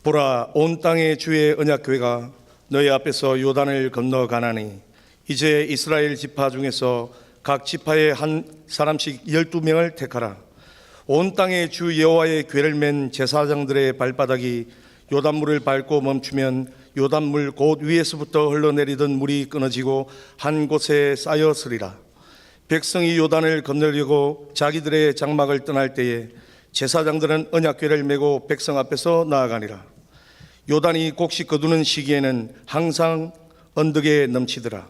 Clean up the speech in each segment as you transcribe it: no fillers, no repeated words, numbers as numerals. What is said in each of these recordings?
보라, 온 땅의 주의 언약궤가 너희 앞에서 요단을 건너가나니 이제 이스라엘 지파 중에서 각 지파에 한 사람씩 12명을 택하라. 온 땅의 주 여호와의 궤를 맨 제사장들의 발바닥이 요단물을 밟고 멈추면 요단물 곧 위에서부터 흘러내리던 물이 끊어지고 한 곳에 쌓였으리라. 백성이 요단을 건너려고 자기들의 장막을 떠날 때에 제사장들은 언약궤를 메고 백성 앞에서 나아가니라. 요단이 곡식 거두는 시기에는 항상 언덕에 넘치더라.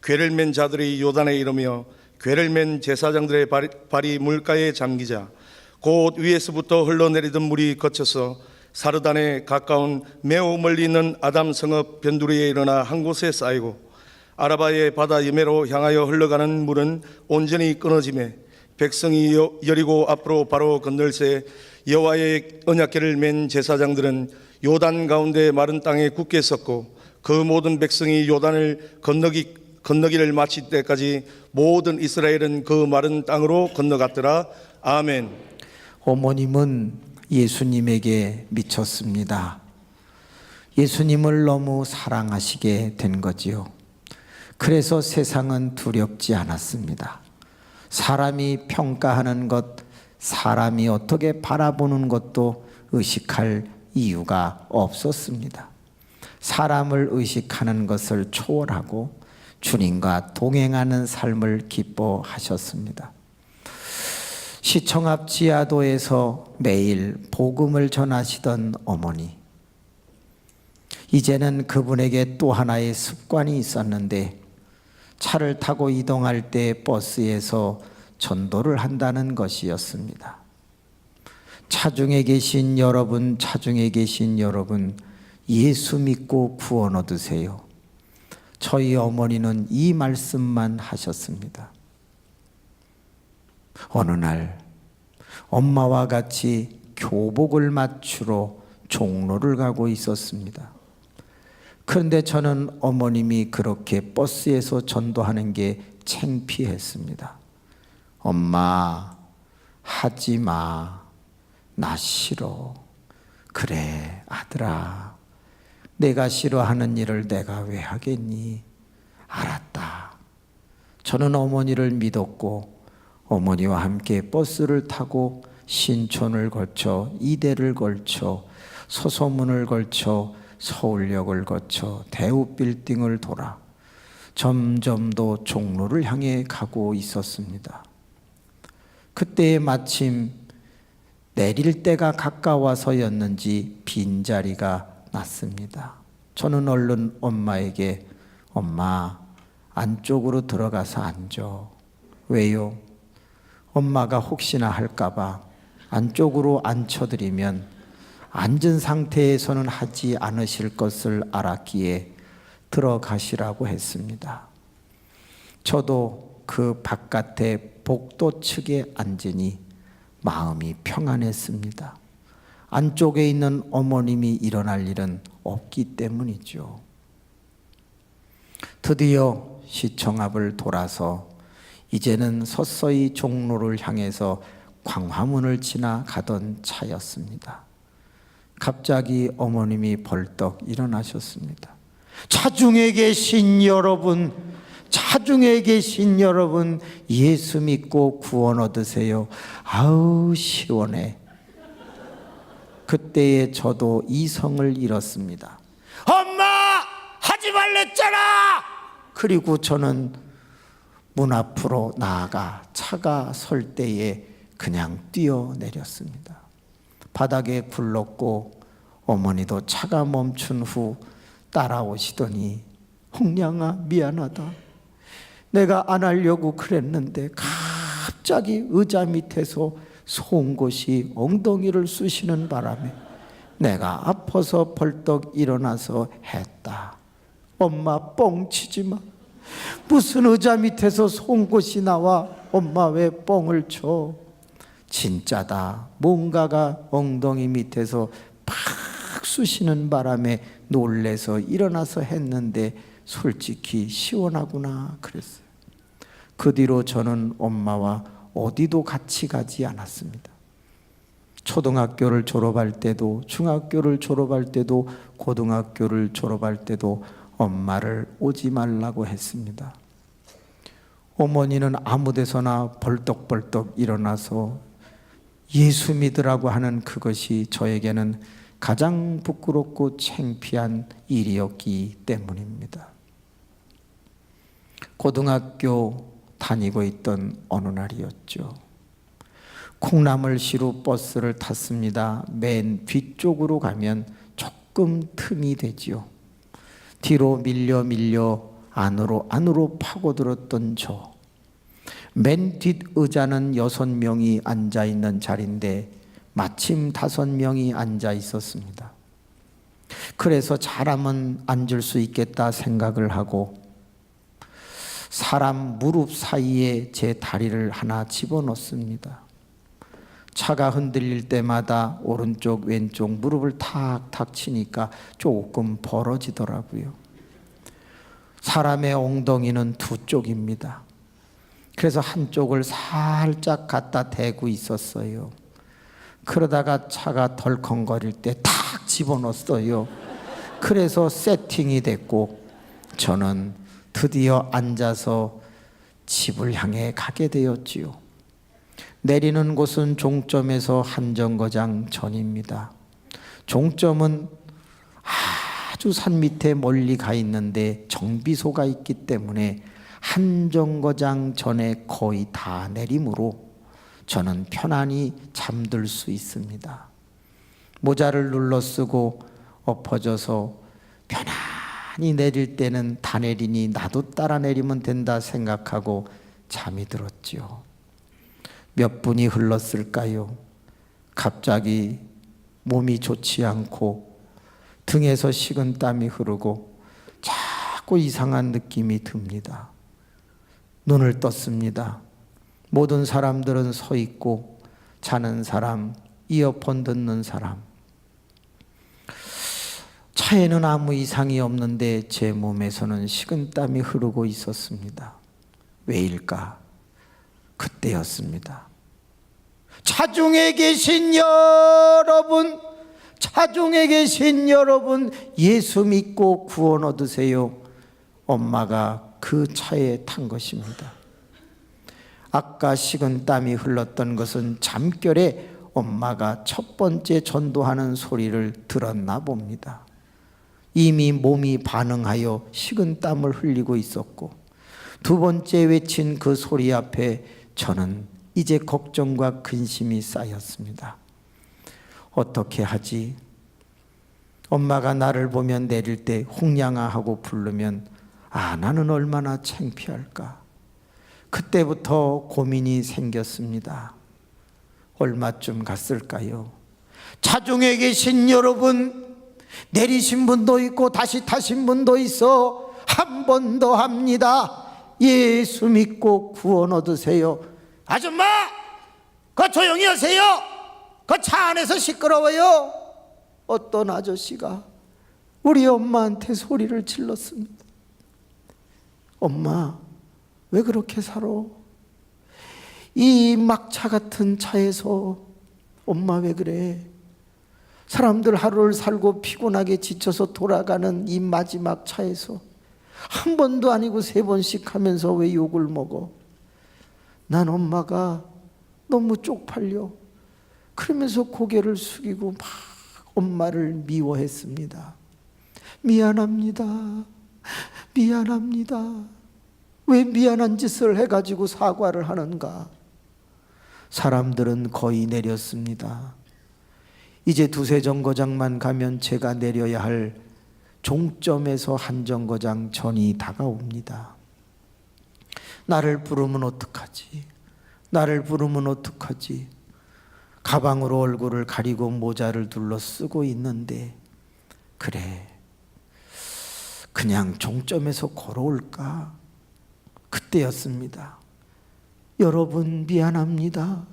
궤를 맨 자들이 요단에 이르며 궤를 맨 제사장들의 발이 물가에 잠기자 곧 위에서부터 흘러내리던 물이 거쳐서 사르단에 가까운 매우 멀리 있는 아담 성읍 변두리에 일어나 한 곳에 쌓이고 아라바의 바다 여매로 향하여 흘러가는 물은 온전히 끊어지매 백성이 여리고 앞으로 바로 건널새 여호와의 언약궤를 맨 제사장들은 요단 가운데 마른 땅에 굳게 섰고 그 모든 백성이 요단을 건너기를 마칠 때까지 모든 이스라엘은 그 마른 땅으로 건너갔더라. 아멘. 어머님은 예수님에게 미쳤습니다. 예수님을 너무 사랑하시게 된 거지요. 그래서 세상은 두렵지 않았습니다. 사람이 평가하는 것, 사람이 어떻게 바라보는 것도 의식할 이유가 없었습니다. 사람을 의식하는 것을 초월하고 주님과 동행하는 삶을 기뻐하셨습니다. 시청 앞 지하도에서 매일 복음을 전하시던 어머니, 이제는 그분에게 또 하나의 습관이 있었는데 차를 타고 이동할 때 버스에서 전도를 한다는 것이었습니다. 차중에 계신 여러분, 차중에 계신 여러분, 예수 믿고 구원 얻으세요. 저희 어머니는 이 말씀만 하셨습니다. 어느 날 엄마와 같이 교복을 맞추러 종로를 가고 있었습니다. 그런데 저는 어머님이 그렇게 버스에서 전도하는 게 창피했습니다. 엄마, 하지 마. 나 싫어. 그래, 아들아. 내가 싫어하는 일을 내가 왜 하겠니? 알았다. 저는 어머니를 믿었고 어머니와 함께 버스를 타고 신촌을 거쳐 이대를 걸쳐 서소문을 걸쳐 서울역을 거쳐 대우빌딩을 돌아 점점 더 종로를 향해 가고 있었습니다. 그때 마침 내릴 때가 가까워서였는지 빈자리가 났습니다. 저는 얼른 엄마에게 엄마 안쪽으로 들어가서 앉아. 왜요? 엄마가 혹시나 할까봐 안쪽으로 앉혀드리면 앉은 상태에서는 하지 않으실 것을 알았기에 들어가시라고 했습니다. 저도 그 바깥에 복도 측에 앉으니 마음이 평안했습니다. 안쪽에 있는 어머님이 일어날 일은 없기 때문이죠. 드디어 시청 앞을 돌아서 이제는 서서히 종로를 향해서 광화문을 지나가던 차였습니다. 갑자기 어머님이 벌떡 일어나셨습니다. 차중에 계신 여러분, 차중에 계신 여러분, 예수 믿고 구원 얻으세요. 아우 시원해. 그때에 저도 이성을 잃었습니다. 엄마! 하지 말랬잖아! 그리고 저는 문 앞으로 나아가 차가 설 때에 그냥 뛰어내렸습니다. 바닥에 굴렀고 어머니도 차가 멈춘 후 따라오시더니 홍량아 미안하다. 내가 안 하려고 그랬는데 갑자기 의자 밑에서 송곳이 엉덩이를 쑤시는 바람에 내가 아파서 벌떡 일어나서 했다. 엄마 뻥치지 마. 무슨 의자 밑에서 송곳이 나와. 엄마 왜 뻥을 쳐. 진짜다. 뭔가가 엉덩이 밑에서 팍 쑤시는 바람에 놀래서 일어나서 했는데 솔직히 시원하구나 그랬어요. 그 뒤로 저는 엄마와 어디도 같이 가지 않았습니다. 초등학교를 졸업할 때도, 중학교를 졸업할 때도, 고등학교를 졸업할 때도 엄마를 오지 말라고 했습니다. 어머니는 아무 데서나 벌떡벌떡 일어나서 예수 믿으라고 하는 그것이 저에게는 가장 부끄럽고 창피한 일이었기 때문입니다. 고등학교 다니고 있던 어느 날이었죠. 콩나물시루 버스를 탔습니다. 맨 뒤쪽으로 가면 조금 틈이 되지요. 뒤로 밀려 안으로 파고들었던 저. 맨 뒷 의자는 6명이 앉아 있는 자리인데 마침 5명이 앉아 있었습니다. 그래서 잘하면 앉을 수 있겠다 생각을 하고 사람 무릎 사이에 제 다리를 하나 집어넣습니다. 차가 흔들릴 때마다 오른쪽 왼쪽 무릎을 탁탁 치니까 조금 벌어지더라고요. 사람의 엉덩이는 두 쪽입니다. 그래서 한쪽을 살짝 갖다 대고 있었어요. 그러다가 차가 덜컹거릴 때 탁 집어넣었어요. 그래서 세팅이 됐고 저는 드디어 앉아서 집을 향해 가게 되었지요. 내리는 곳은 종점에서 한 정거장 전입니다. 종점은 아주 산 밑에 멀리 가 있는데 정비소가 있기 때문에 한 정거장 전에 거의 다 내리므로 저는 편안히 잠들 수 있습니다. 모자를 눌러 쓰고 엎어져서 편안히 내릴 때는 다 내리니 나도 따라 내리면 된다 생각하고 잠이 들었지요. 몇 분이 흘렀을까요? 갑자기 몸이 좋지 않고 등에서 식은땀이 흐르고 자꾸 이상한 느낌이 듭니다. 눈을 떴습니다. 모든 사람들은 서 있고 자는 사람, 이어폰 듣는 사람. 차에는 아무 이상이 없는데 제 몸에서는 식은땀이 흐르고 있었습니다. 왜일까? 그때였습니다. 차중에 계신 여러분, 차중에 계신 여러분, 예수 믿고 구원 얻으세요. 엄마가 그 차에 탄 것입니다. 아까 식은땀이 흘렀던 것은 잠결에 엄마가 첫 번째 전도하는 소리를 들었나 봅니다. 이미 몸이 반응하여 식은땀을 흘리고 있었고 두 번째 외친 그 소리 앞에 저는 이제 걱정과 근심이 쌓였습니다. 어떻게 하지? 엄마가 나를 보면 내릴 때 홍양아 하고 부르면 나는 얼마나 창피할까? 그때부터 고민이 생겼습니다. 얼마쯤 갔을까요? 차중에 계신 여러분, 내리신 분도 있고 다시 타신 분도 있어. 한 번 더 합니다. 예수 믿고 구원 얻으세요. 아줌마, 그 조용히 하세요. 그 차 안에서 시끄러워요. 어떤 아저씨가 우리 엄마한테 소리를 질렀습니다. 엄마, 왜 그렇게 살아? 이 막차 같은 차에서 엄마 왜 그래? 사람들 하루를 살고 피곤하게 지쳐서 돌아가는 이 마지막 차에서 한 번도 아니고 3번씩 하면서 왜 욕을 먹어? 난 엄마가 너무 쪽팔려. 그러면서 고개를 숙이고 막 엄마를 미워했습니다. 미안합니다. 미안합니다. 왜 미안한 짓을 해가지고 사과를 하는가? 사람들은 거의 내렸습니다. 이제 2-3 정거장만 가면 제가 내려야 할 종점에서 한 정거장 전이 다가옵니다. 나를 부르면 어떡하지? 나를 부르면 어떡하지? 가방으로 얼굴을 가리고 모자를 둘러 쓰고 있는데 그래, 그냥 종점에서 걸어올까? 그때였습니다. 여러분 미안합니다.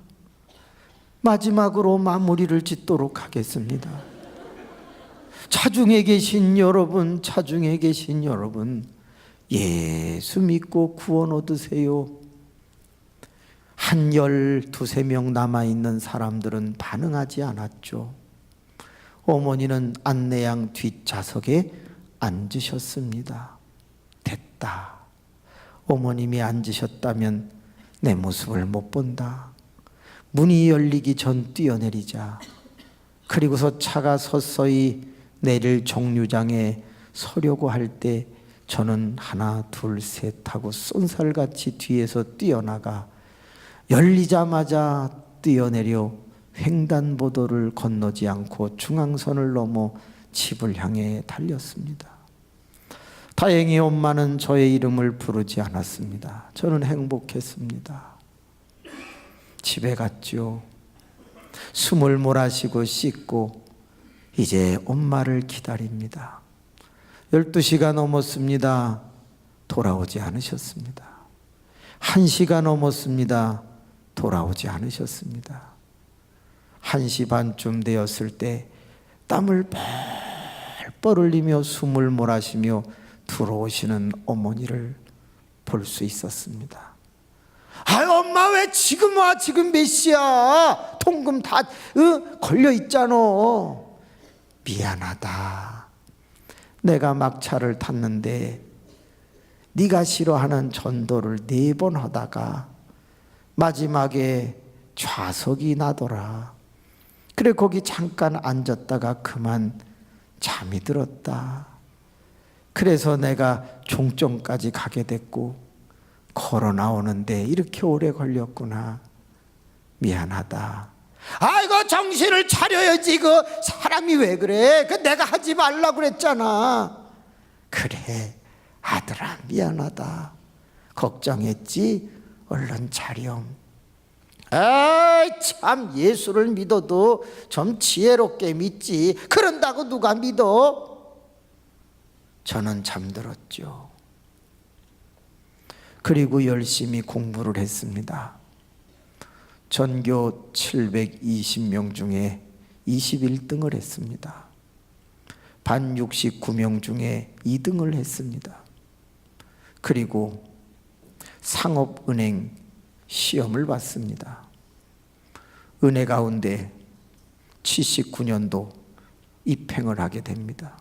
마지막으로 마무리를 짓도록 하겠습니다. 차중에 계신 여러분, 차중에 계신 여러분, 예수 믿고 구원 얻으세요. 한 12~13명 남아있는 사람들은 반응하지 않았죠. 어머니는 안내양 뒷좌석에 앉으셨습니다. 됐다. 어머님이 앉으셨다면 내 모습을 못 본다. 문이 열리기 전 뛰어내리자. 그리고서 차가 서서히 내릴 정류장에 서려고 할 때 저는 하나 둘 셋 하고 쏜살같이 뒤에서 뛰어나가 열리자마자 뛰어내려 횡단보도를 건너지 않고 중앙선을 넘어 집을 향해 달렸습니다. 다행히 엄마는 저의 이름을 부르지 않았습니다. 저는 행복했습니다. 집에 갔죠. 숨을 몰아쉬고 씻고 이제 엄마를 기다립니다. 12시가 넘었습니다. 돌아오지 않으셨습니다. 1시가 넘었습니다. 돌아오지 않으셨습니다. 1시 반쯤 되었을 때 땀을 뻘뻘 흘리며 숨을 몰아쉬며 들어오시는 어머니를 볼 수 있었습니다. 아유, 엄마 왜 지금 와? 지금 몇 시야? 통금 다 걸려 있잖아. 미안하다. 내가 막차를 탔는데 네가 싫어하는 전도를 4번 하다가 마지막에 좌석이 나더라. 그래 거기 잠깐 앉았다가 그만 잠이 들었다. 그래서 내가 종점까지 가게 됐고 걸어 나오는데 이렇게 오래 걸렸구나. 미안하다. 아이고 정신을 차려야지. 그 사람이 왜 그래? 그 내가 하지 말라고 그랬잖아. 그래 아들아 미안하다. 걱정했지? 얼른 차렴. 아이 참, 예수를 믿어도 좀 지혜롭게 믿지. 그런다고 누가 믿어? 저는 잠들었죠. 그리고 열심히 공부를 했습니다. 전교 720명 중에 21등을 했습니다. 반 69명 중에 2등을 했습니다. 그리고 상업은행 시험을 봤습니다. 은혜 가운데 79년도 입행을 하게 됩니다.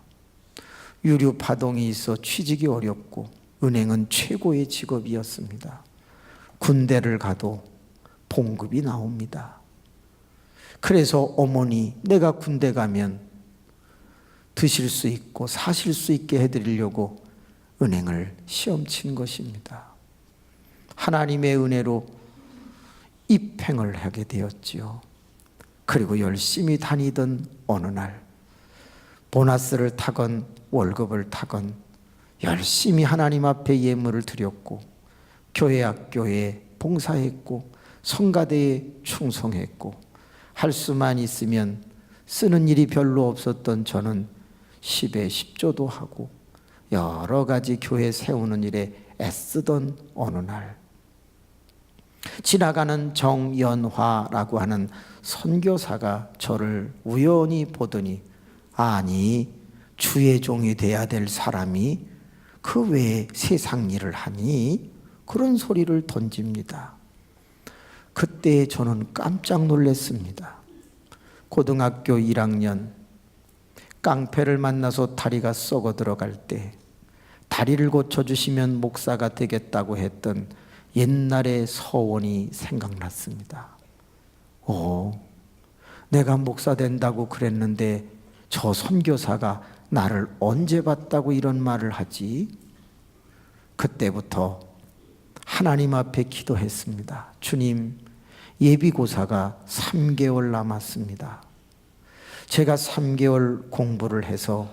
유류 파동이 있어 취직이 어렵고 은행은 최고의 직업이었습니다. 군대를 가도 봉급이 나옵니다. 그래서 어머니, 내가 군대 가면 드실 수 있고 사실 수 있게 해드리려고 은행을 시험 친 것입니다. 하나님의 은혜로 입행을 하게 되었지요. 그리고 열심히 다니던 어느 날 보너스를 타건 월급을 타건 열심히 하나님 앞에 예물을 드렸고 교회 학교에 봉사했고 성가대에 충성했고 할 수만 있으면 쓰는 일이 별로 없었던 저는 10에 10조도 하고 여러 가지 교회 세우는 일에 애쓰던 어느 날 지나가는 정연화라고 하는 선교사가 저를 우연히 보더니 아니 주의 종이 돼야 될 사람이 그 외에 세상 일을 하니? 그런 소리를 던집니다. 그때 저는 깜짝 놀랐습니다. 고등학교 1학년 깡패를 만나서 다리가 썩어 들어갈 때 다리를 고쳐주시면 목사가 되겠다고 했던 옛날의 서원이 생각났습니다. 내가 목사 된다고 그랬는데 저 선교사가 나를 언제 봤다고 이런 말을 하지? 그때부터 하나님 앞에 기도했습니다. 주님, 예비고사가 3개월 남았습니다. 제가 3개월 공부를 해서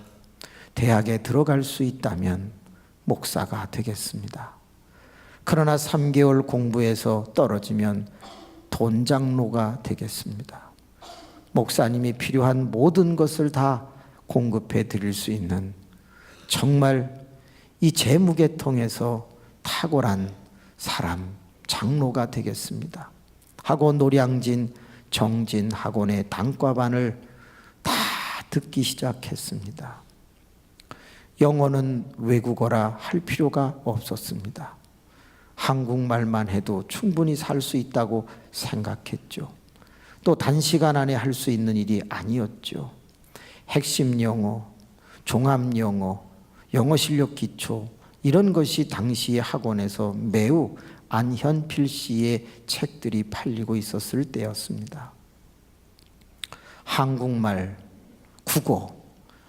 대학에 들어갈 수 있다면 목사가 되겠습니다. 그러나 3개월 공부해서 떨어지면 돈장로가 되겠습니다. 목사님이 필요한 모든 것을 다 공급해 드릴 수 있는 정말 이 재무계통에서 탁월한 사람, 장로가 되겠습니다 하고 노량진 정진 학원의 단과반을 다 듣기 시작했습니다. 영어는 외국어라 할 필요가 없었습니다. 한국말만 해도 충분히 살 수 있다고 생각했죠. 또 단시간 안에 할 수 있는 일이 아니었죠. 핵심 영어, 종합 영어, 영어 실력 기초 이런 것이 당시 학원에서 매우 안현필 씨의 책들이 팔리고 있었을 때였습니다. 한국말, 국어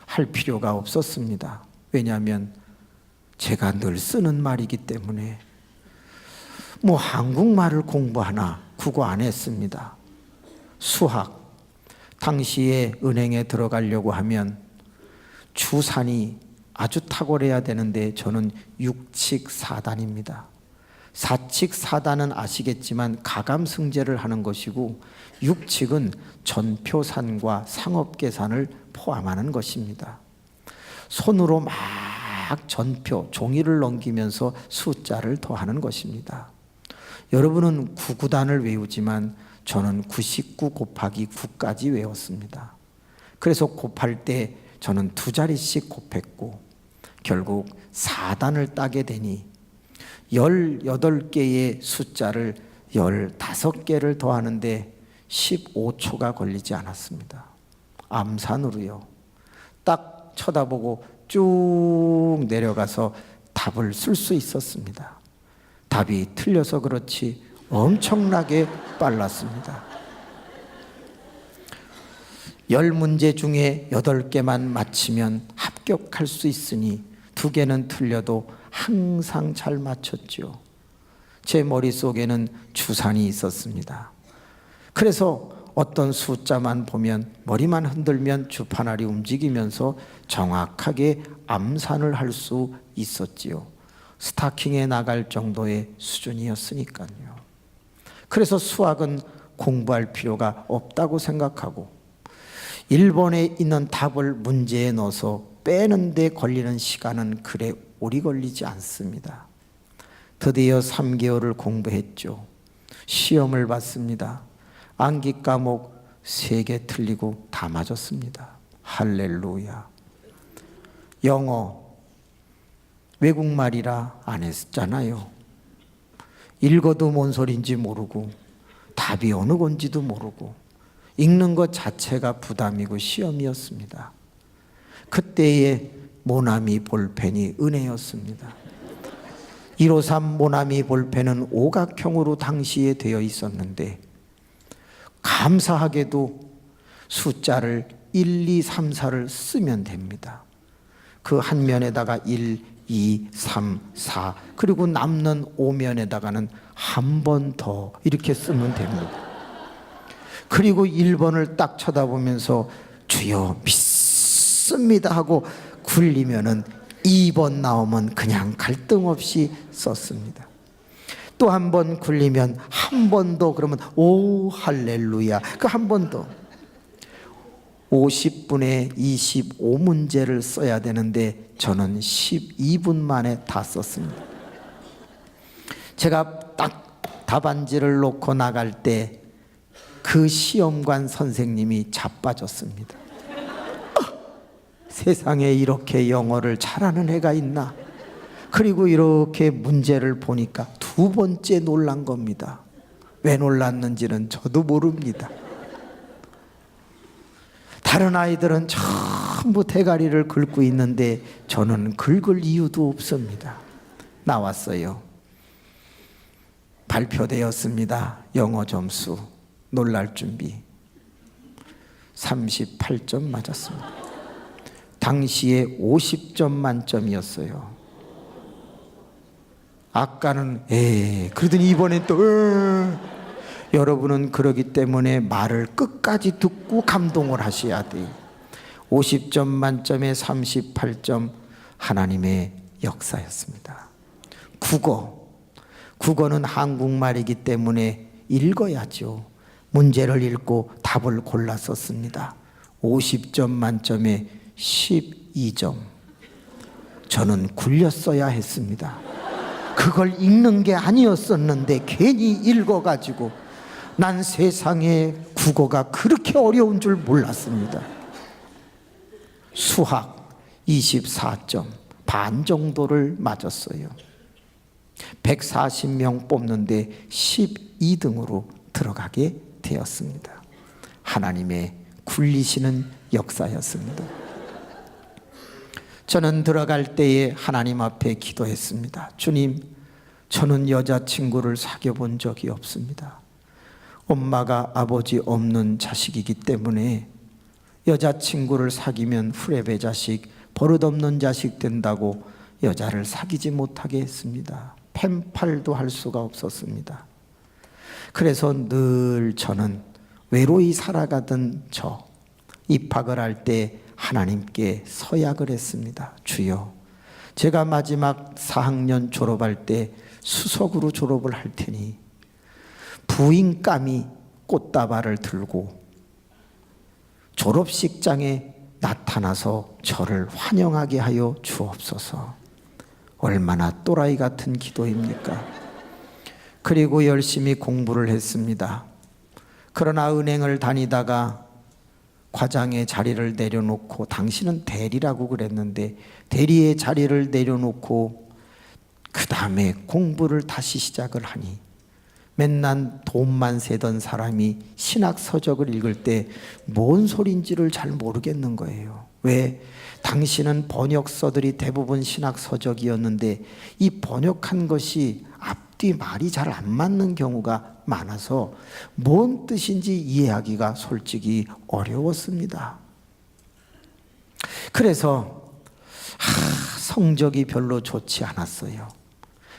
할 필요가 없었습니다. 왜냐하면 제가 늘 쓰는 말이기 때문에 뭐 한국말을 공부하나 국어 안 했습니다. 수학, 당시에 은행에 들어가려고 하면 주산이 아주 탁월해야 되는데 저는 6칙 4단입니다. 4칙 4단은 아시겠지만 가감승제를 하는 것이고 6칙은 전표산과 상업계산을 포함하는 것입니다. 손으로 막 전표, 종이를 넘기면서 숫자를 더하는 것입니다. 여러분은 99단을 외우지만 저는 99 곱하기 9까지 외웠습니다. 그래서 곱할 때 저는 2자리씩 곱했고 결국 4단을 따게 되니 18개의 숫자를 15개를 더하는데 15초가 걸리지 않았습니다. 암산으로요. 딱 쳐다보고 쭉 내려가서 답을 쓸 수 있었습니다. 답이 틀려서 그렇지 엄청나게 빨랐습니다. 10문제 중에 8개만 맞히면 합격할 수 있으니 2개는 틀려도 항상 잘 맞췄죠. 제 머릿속에는 주산이 있었습니다. 그래서 어떤 숫자만 보면 머리만 흔들면 주판알이 움직이면서 정확하게 암산을 할 수 있었지요. 스타킹에 나갈 정도의 수준이었으니까요. 그래서 수학은 공부할 필요가 없다고 생각하고 1번에 있는 답을 문제에 넣어서 빼는 데 걸리는 시간은 그래 오래 걸리지 않습니다. 드디어 3개월을 공부했죠. 시험을 봤습니다. 암기 과목 3개 틀리고 다 맞았습니다. 할렐루야. 영어 외국말이라 안 했잖아요. 읽어도 뭔 소리인지 모르고 답이 어느 건지도 모르고 읽는 것 자체가 부담이고 시험이었습니다. 그때의 모나미 볼펜이 은혜였습니다. 153 모나미 볼펜은 오각형으로 당시에 되어 있었는데 감사하게도 숫자를 1, 2, 3, 4를 쓰면 됩니다. 그 한 면에다가 1, 2, 3, 4 그리고 남는 5면에다가는 한 번 더 이렇게 쓰면 됩니다. 그리고 1번을 딱 쳐다보면서 주여 믿습니다 하고 굴리면은 2번 나오면 그냥 갈등 없이 썼습니다. 또 한 번 굴리면 한 번 더 그러면 오 할렐루야 그 한 번 더 50분에 25문제를 써야 되는데 저는 12분 만에 다 썼습니다. 제가 딱 답안지를 놓고 나갈 때 그 시험관 선생님이 자빠졌습니다. 세상에 이렇게 영어를 잘하는 애가 있나? 그리고 이렇게 문제를 보니까 2번째 놀란 겁니다. 왜 놀랐는지는 저도 모릅니다. 다른 아이들은 전부 대가리를 긁고 있는데 저는 긁을 이유도 없습니다. 나왔어요. 발표되었습니다. 영어 점수 놀랄 준비 38점 맞았습니다. 당시에 50점 만점이었어요. 아까는 그러더니 이번엔 또 여러분은 그러기 때문에 말을 끝까지 듣고 감동을 하셔야 돼요. 50점 만점에 38점 하나님의 역사였습니다. 국어는 한국말이기 때문에 읽어야죠. 문제를 읽고 답을 골라 썼습니다. 50점 만점에 12점. 저는 굴렸어야 했습니다. 그걸 읽는 게 아니었었는데 괜히 읽어가지고 난 세상에 국어가 그렇게 어려운 줄 몰랐습니다. 수학 24점 반 정도를 맞았어요. 140명 뽑는데 12등으로 들어가게 되었습니다. 하나님의 굴리시는 역사였습니다. 저는 들어갈 때에 하나님 앞에 기도했습니다. 주님, 저는 여자친구를 사귀어 본 적이 없습니다. 엄마가 아버지 없는 자식이기 때문에 여자친구를 사귀면 후레배 자식, 버릇없는 자식 된다고 여자를 사귀지 못하게 했습니다. 펜팔도 할 수가 없었습니다. 그래서 늘 저는 외로이 살아가던 입학을 할 때 하나님께 서약을 했습니다. 주여, 제가 마지막 4학년 졸업할 때 수석으로 졸업을 할 테니 부인감이 꽃다발을 들고 졸업식장에 나타나서 저를 환영하게 하여 주옵소서. 얼마나 또라이 같은 기도입니까? 그리고 열심히 공부를 했습니다. 그러나 은행을 다니다가 과장의 자리를 내려놓고, 당신은 대리라고 그랬는데 대리의 자리를 내려놓고 그 다음에 공부를 다시 시작을 하니 맨날 돈만 세던 사람이 신학 서적을 읽을 때 뭔 소린지를 잘 모르겠는 거예요. 왜? 당신은 번역서들이 대부분 신학 서적이었는데 이 번역한 것이 앞뒤 말이 잘 안 맞는 경우가 많아서 뭔 뜻인지 이해하기가 솔직히 어려웠습니다. 그래서 성적이 별로 좋지 않았어요.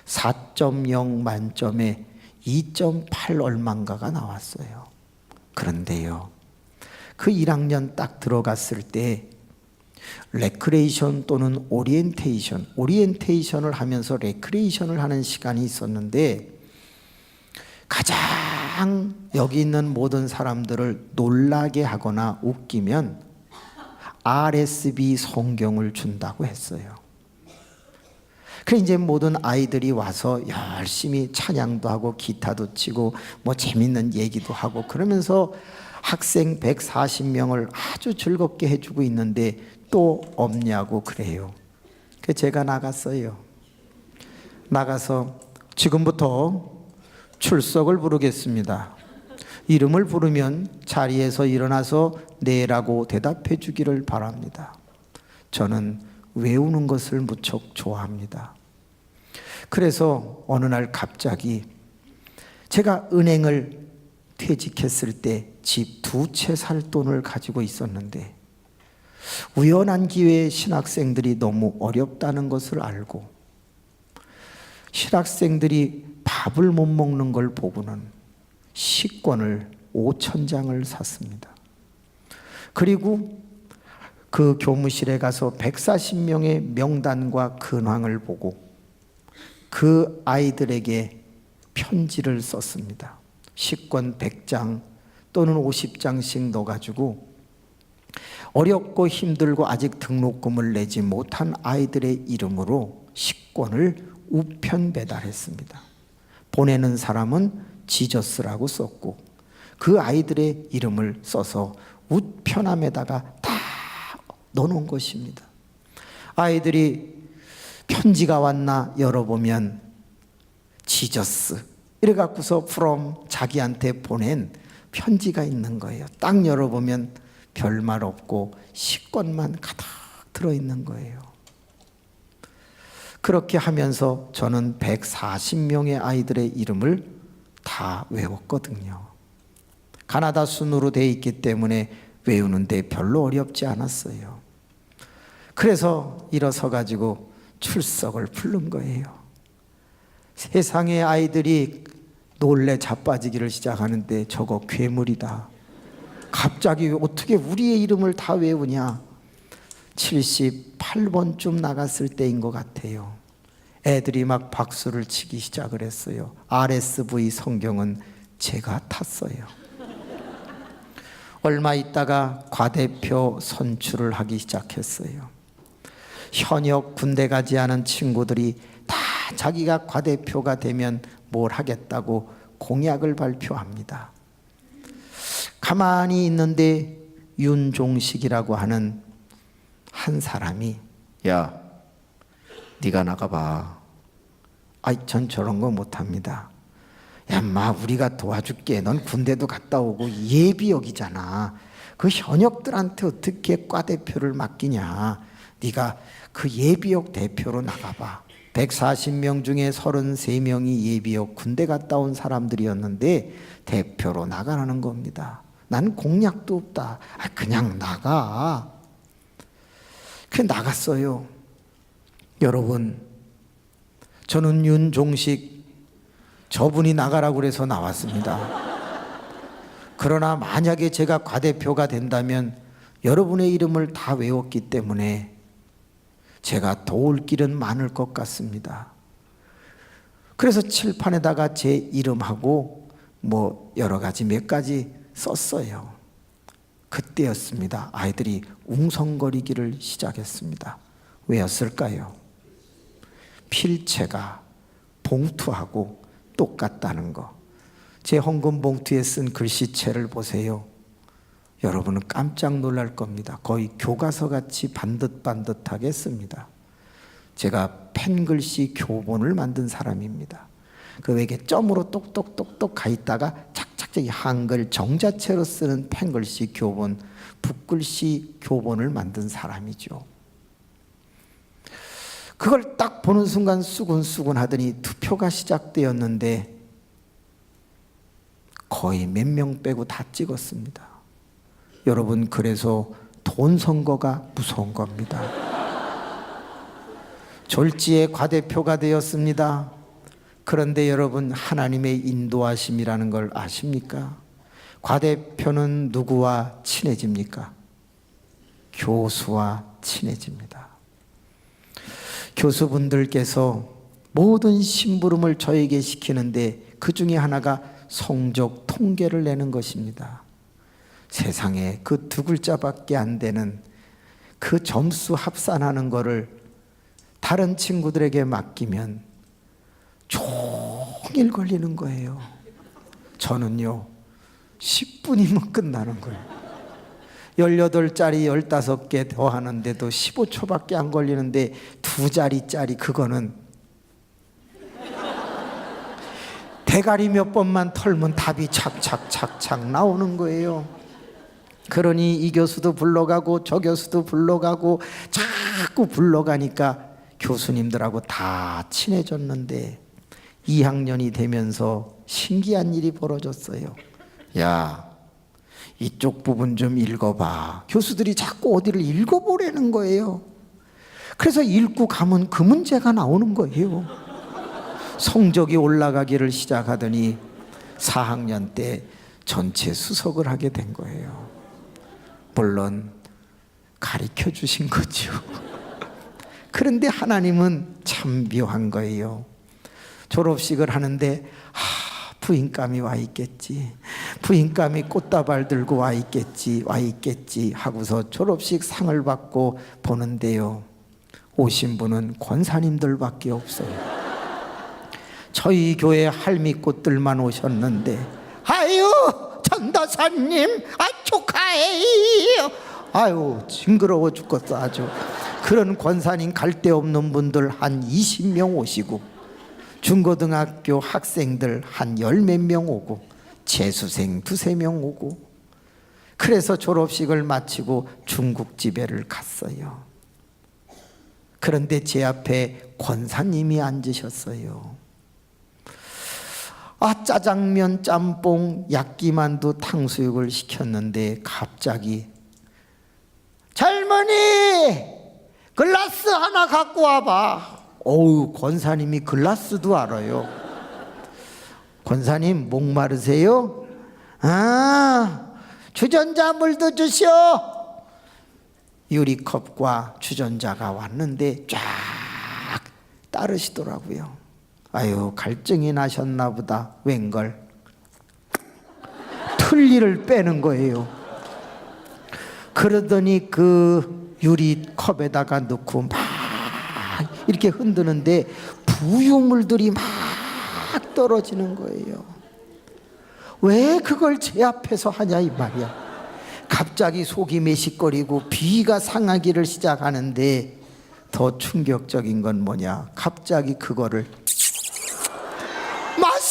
4.0 만점에 2.8 얼마인가가 나왔어요. 그런데요, 그 1학년 딱 들어갔을 때 레크레이션 또는 오리엔테이션을 하면서 레크레이션을 하는 시간이 있었는데, 가장 여기 있는 모든 사람들을 놀라게 하거나 웃기면 RSB 성경을 준다고 했어요. 그래 이제 모든 아이들이 와서 열심히 찬양도 하고 기타도 치고 뭐 재밌는 얘기도 하고 그러면서 학생 140명을 아주 즐겁게 해주고 있는데 또 없냐고 그래요. 그래서 제가 나갔어요. 나가서 지금부터 출석을 부르겠습니다. 이름을 부르면 자리에서 일어나서 네라고 대답해 주기를 바랍니다. 저는 외우는 것을 무척 좋아합니다. 그래서 어느 날 갑자기 제가 은행을 퇴직했을 때 집 2채 살 돈을 가지고 있었는데 우연한 기회에 신학생들이 너무 어렵다는 것을 알고 신학생들이 밥을 못 먹는 걸 보고는 식권을 5,000장을 샀습니다. 그리고 그 교무실에 가서 140명의 명단과 근황을 보고 그 아이들에게 편지를 썼습니다. 식권 100장 또는 50장씩 넣어가지고 어렵고 힘들고 아직 등록금을 내지 못한 아이들의 이름으로 식권을 우편 배달했습니다. 보내는 사람은 지저스라고 썼고 그 아이들의 이름을 써서 우편함에다가 다 넣어놓은 것입니다. 아이들이 편지가 왔나 열어보면 지저스 이래갖고서 from 자기한테 보낸 편지가 있는 거예요. 딱 열어보면 별말 없고 식권만 가득 들어있는 거예요. 그렇게 하면서 저는 140명의 아이들의 이름을 다 외웠거든요. 가나다 순으로 되어 있기 때문에 외우는데 별로 어렵지 않았어요. 그래서 일어서 가지고 출석을 부른 거예요. 세상의 아이들이 놀래 자빠지기를 시작하는데 저거 괴물이다. 갑자기 어떻게 우리의 이름을 다 외우냐. 78번쯤 나갔을 때인 것 같아요. 애들이 막 박수를 치기 시작을 했어요. RSV 성경은 제가 탔어요. 얼마 있다가 과대표 선출을 하기 시작했어요. 현역 군대 가지 않은 친구들이 다 자기가 과대표가 되면 뭘 하겠다고 공약을 발표합니다. 가만히 있는데 윤종식이라고 하는 한 사람이 야, 네가 나가봐. 전 저런 거 못합니다. 야, 마 우리가 도와줄게. 넌 군대도 갔다 오고 예비역이잖아. 그 현역들한테 어떻게 과대표를 맡기냐. 네가 그 예비역 대표로 나가봐. 140명 중에 33명이 예비역 군대 갔다 온 사람들이었는데 대표로 나가라는 겁니다. 난 공약도 없다. 그냥 나가. 그 나갔어요. 여러분, 저는 윤종식 저분이 나가라고 그래서 나왔습니다. 그러나 만약에 제가 과대표가 된다면 여러분의 이름을 다 외웠기 때문에 제가 도울 길은 많을 것 같습니다. 그래서 칠판에다가 제 이름하고 뭐 여러 가지 몇 가지 썼어요. 그때였습니다. 아이들이 웅성거리기를 시작했습니다. 왜였을까요? 필체가 봉투하고 똑같다는 거. 제 헌금 봉투에 쓴 글씨체를 보세요. 여러분은 깜짝 놀랄 겁니다. 거의 교과서 같이 반듯반듯하게 씁니다. 제가 펜글씨 교본을 만든 사람입니다. 그 외에 점으로 똑똑똑똑 가 있다가 착착착 한글 정자체로 쓰는 펜글씨 교본, 붓글씨 교본을 만든 사람이죠. 그걸 딱 보는 순간 수군수군 하더니 투표가 시작되었는데 거의 몇 명 빼고 다 찍었습니다. 여러분, 그래서 돈 선거가 무서운 겁니다. 졸지에 과대표가 되었습니다. 그런데 여러분, 하나님의 인도하심이라는 걸 아십니까? 과대표는 누구와 친해집니까? 교수와 친해집니다. 교수분들께서 모든 심부름을 저에게 시키는데 그 중에 하나가 성적 통계를 내는 것입니다. 세상에 그 두 글자밖에 안 되는 그 점수 합산하는 거를 다른 친구들에게 맡기면 종일 걸리는 거예요. 저는요 10분이면 끝나는 거예요. 18자리 15개 더 하는데도 15초밖에 안 걸리는데 2자리짜리 그거는 대가리 몇 번만 털면 답이 착착착착 나오는 거예요. 그러니 이 교수도 불러가고 저 교수도 불러가고 자꾸 불러가니까 교수님들하고 다 친해졌는데 2학년이 되면서 신기한 일이 벌어졌어요. 야, 이쪽 부분 좀 읽어봐. 교수들이 자꾸 어디를 읽어보라는 거예요. 그래서 읽고 가면 그 문제가 나오는 거예요. 성적이 올라가기를 시작하더니 4학년 때 전체 수석을 하게 된 거예요. 물론 가르쳐 주신 거죠. 그런데 하나님은 참 묘한 거예요. 졸업식을 하는데 부인감이 와 있겠지, 부인감이 꽃다발 들고 와 있겠지 하고서 졸업식 상을 받고 보는데요, 오신 분은 권사님들밖에 없어요. 저희 교회 할미꽃들만 오셨는데 아유 전도사님 축하해요. 아유 징그러워 죽겠어 아주. 그런 권사님 갈 데 없는 분들 한 20명 오시고 중고등학교 학생들 한 10몇 명 오고 재수생 2~3명 오고, 그래서 졸업식을 마치고 중국집에를 갔어요. 그런데 제 앞에 권사님이 앉으셨어요. 짜장면, 짬뽕, 야끼만두, 탕수육을 시켰는데 갑자기 젊은이 글라스 하나 갖고 와봐. 어우, 권사님이 글라스도 알아요. 권사님 목마르세요? 주전자 물도 주시오. 유리컵과 주전자가 왔는데 쫙 따르시더라고요. 아유, 갈증이 나셨나 보다. 웬걸 틀니를 빼는 거예요. 그러더니 그 유리컵에다가 넣고 막 이렇게 흔드는데 부유물들이 막 떨어지는 거예요. 왜 그걸 제 앞에서 하냐 이 말이야. 갑자기 속이 메식거리고 비위가 상하기를 시작하는데 더 충격적인 건 뭐냐, 갑자기 그거를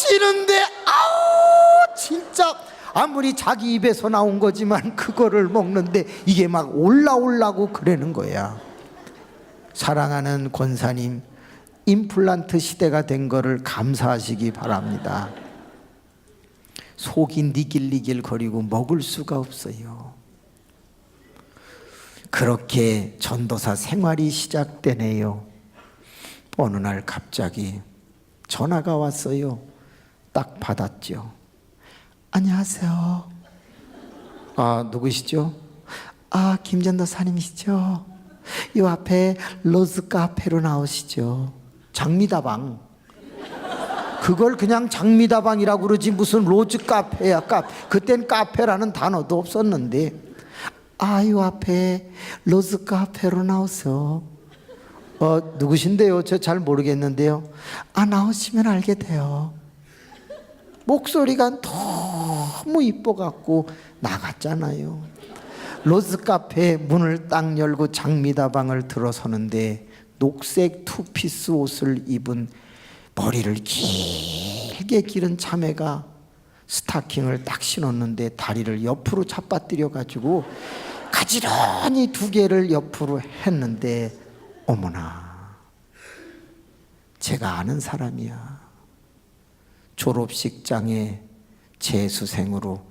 찌는데 아우 진짜 아무리 자기 입에서 나온 거지만 그거를 먹는데 이게 막 올라오려고 그러는 거야. 사랑하는 권사님, 임플란트 시대가 된 거를 감사하시기 바랍니다. 속이 니길니길 거리고 먹을 수가 없어요. 그렇게 전도사 생활이 시작되네요. 어느 날 갑자기 전화가 왔어요. 딱 받았죠. 안녕하세요. 아, 누구시죠? 아, 김전도사님이시죠? 이 앞에 로즈 카페로 나오시죠. 장미다방. 그걸 그냥 장미다방이라고 그러지 무슨 로즈 카페야. 그땐 카페라는 단어도 없었는데. 아, 이 앞에 로즈 카페로 나오세요. 누구신데요? 저 잘 모르겠는데요. 아, 나오시면 알게 돼요. 목소리가 너무 이뻐갖고 나갔잖아요. 로즈 카페 문을 딱 열고 장미다방을 들어서는데 녹색 투피스 옷을 입은 머리를 길게 기른 자매가 스타킹을 딱 신었는데 다리를 옆으로 잡아뜨려 가지고 가지런히 두 개를 옆으로 했는데 어머나, 제가 아는 사람이야. 졸업식장에 재수생으로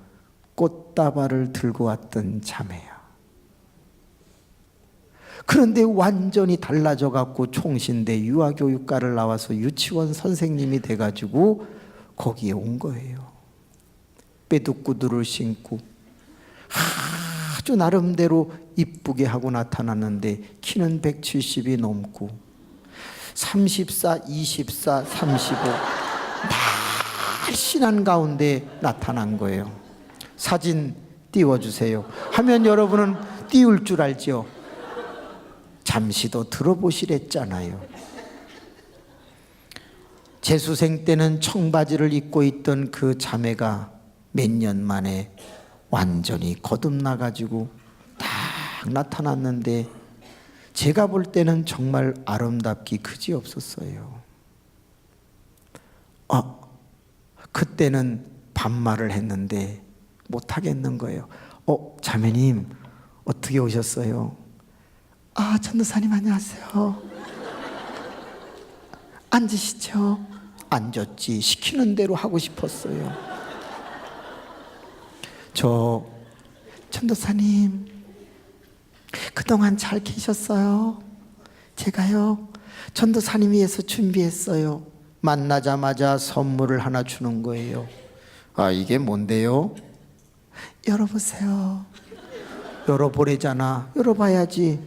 꽃다발을 들고 왔던 자매야. 그런데 완전히 달라져 갖고 총신대 유아교육과를 나와서 유치원 선생님이 돼 가지고 거기에 온 거예요. 빼둑구두를 신고 아주 나름대로 이쁘게 하고 나타났는데 키는 170이 넘고 34, 24, 35 날씬한 가운데 나타난 거예요. 사진 띄워주세요 하면 여러분은 띄울 줄 알죠? 잠시 더 들어보시랬잖아요. 재수생 때는 청바지를 입고 있던 그 자매가 몇 년 만에 완전히 거듭나가지고 딱 나타났는데 제가 볼 때는 정말 아름답기 그지없었어요. 그때는 반말을 했는데 못하겠는 거예요. 자매님 어떻게 오셨어요? 아, 전도사님 안녕하세요. 앉으시죠. 앉았지. 시키는 대로 하고 싶었어요. 전도사님 그동안 잘 계셨어요? 제가요 전도사님 위해서 준비했어요. 만나자마자 선물을 하나 주는 거예요. 아, 이게 뭔데요? 열어보세요. 열어보래잖아. 열어봐야지.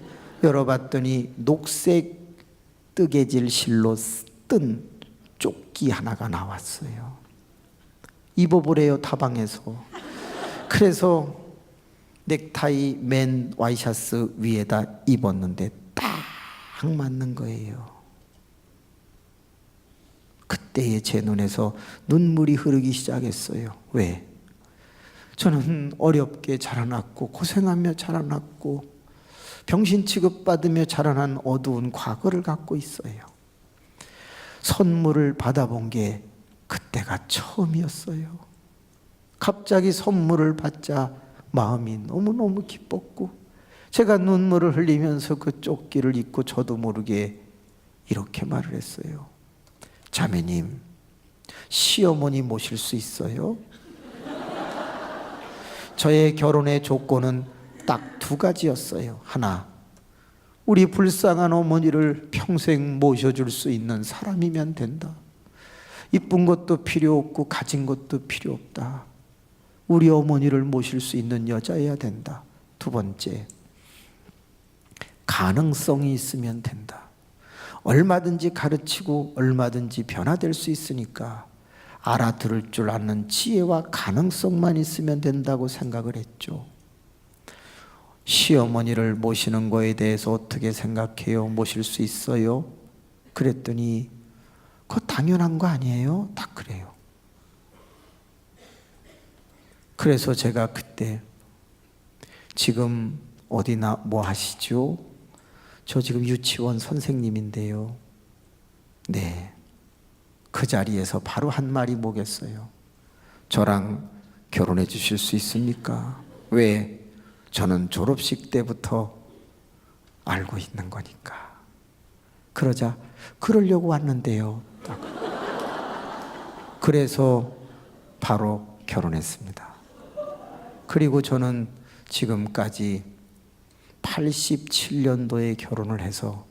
열어봤더니 녹색 뜨개질 실로 뜬 조끼 하나가 나왔어요. 입어보래요, 다방에서. 그래서 넥타이 맨 와이셔츠 위에다 입었는데 딱 맞는 거예요. 그때의 제 눈에서 눈물이 흐르기 시작했어요. 왜? 저는 어렵게 자라났고 고생하며 자라났고 병신 취급받으며 자라난 어두운 과거를 갖고 있어요. 선물을 받아본 게 그때가 처음이었어요. 갑자기 선물을 받자 마음이 너무너무 기뻤고 제가 눈물을 흘리면서 그 조끼를 입고 저도 모르게 이렇게 말을 했어요. 자매님, 시어머니 모실 수 있어요? 저의 결혼의 조건은 딱 두 가지였어요. 하나, 우리 불쌍한 어머니를 평생 모셔줄 수 있는 사람이면 된다. 이쁜 것도 필요 없고 가진 것도 필요 없다. 우리 어머니를 모실 수 있는 여자여야 된다. 두 번째, 가능성이 있으면 된다. 얼마든지 가르치고 얼마든지 변화될 수 있으니까 알아들을 줄 아는 지혜와 가능성만 있으면 된다고 생각을 했죠. 시어머니를 모시는 거에 대해서 어떻게 생각해요? 모실 수 있어요? 그랬더니 그거 당연한 거 아니에요? 딱 그래요. 그래서 제가 그때 지금 어디나 뭐 하시죠? 저 지금 유치원 선생님인데요. 네. 그 자리에서 바로 한 말이 뭐겠어요? 저랑 결혼해 주실 수 있습니까? 왜? 저는 졸업식 때부터 알고 있는 거니까. 그러자 그러려고 왔는데요. 딱. 그래서 바로 결혼했습니다. 그리고 저는 지금까지 87년도에 결혼을 해서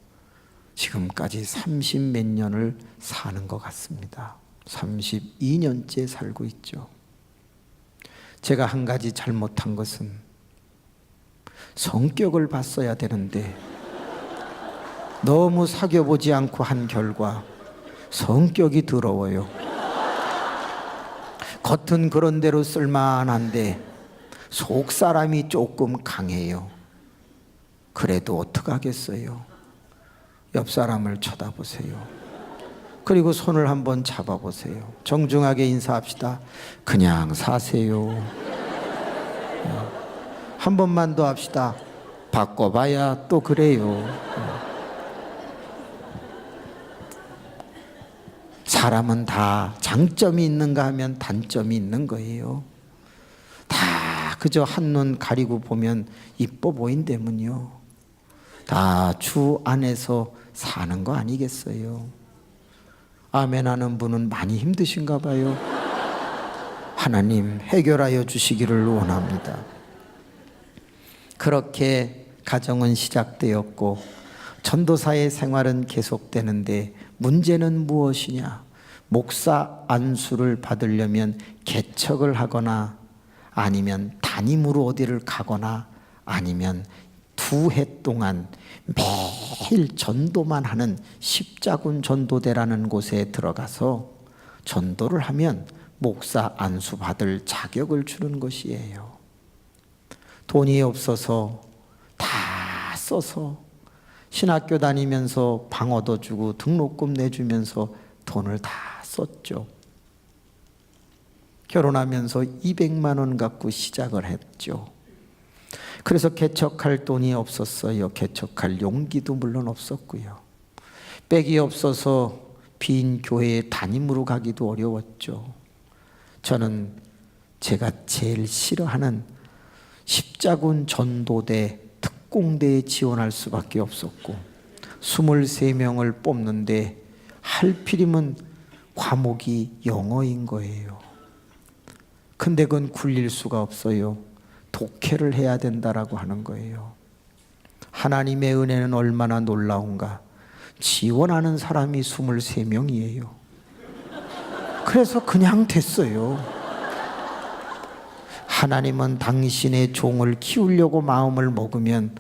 지금까지 30 몇 년을 사는 것 같습니다. 32년째 살고 있죠. 제가 한 가지 잘못한 것은 성격을 봤어야 되는데 너무 사귀어보지 않고 한 결과 성격이 더러워요. 겉은 그런 대로 쓸만한데 속 사람이 조금 강해요. 그래도 어떡하겠어요? 옆 사람을 쳐다보세요. 그리고 손을 한번 잡아보세요. 정중하게 인사합시다. 그냥 사세요. 한 번만 더 합시다. 바꿔봐야 또 그래요. 사람은 다 장점이 있는가 하면 단점이 있는 거예요. 다 그저 한눈 가리고 보면 이뻐 보인다면요. 다 주 안에서 사는 거 아니겠어요? 아멘 하는 분은 많이 힘드신가 봐요. 하나님 해결하여 주시기를 원합니다. 그렇게 가정은 시작되었고 전도사의 생활은 계속되는데 문제는 무엇이냐? 목사 안수를 받으려면 개척을 하거나 아니면 담임으로 어디를 가거나 아니면 2해 동안 매일 전도만 하는 십자군 전도대라는 곳에 들어가서 전도를 하면 목사 안수 받을 자격을 주는 것이에요. 돈이 없어서 다 써서 신학교 다니면서 방 얻어주고 등록금 내주면서 돈을 다 썼죠. 결혼하면서 200만 원 갖고 시작을 했죠. 그래서 개척할 돈이 없었어요. 개척할 용기도 물론 없었고요. 백이 없어서 빈 교회에 담임으로 가기도 어려웠죠. 저는 제가 제일 싫어하는 십자군 전도대 특공대에 지원할 수밖에 없었고 23명을 뽑는데 할필이면 과목이 영어인 거예요. 근데 그건 굴릴 수가 없어요. 독해를 해야 된다라고 하는 거예요. 하나님의 은혜는 얼마나 놀라운가. 지원하는 사람이 23명이에요. 그래서 그냥 됐어요. 하나님은 당신의 종을 키우려고 마음을 먹으면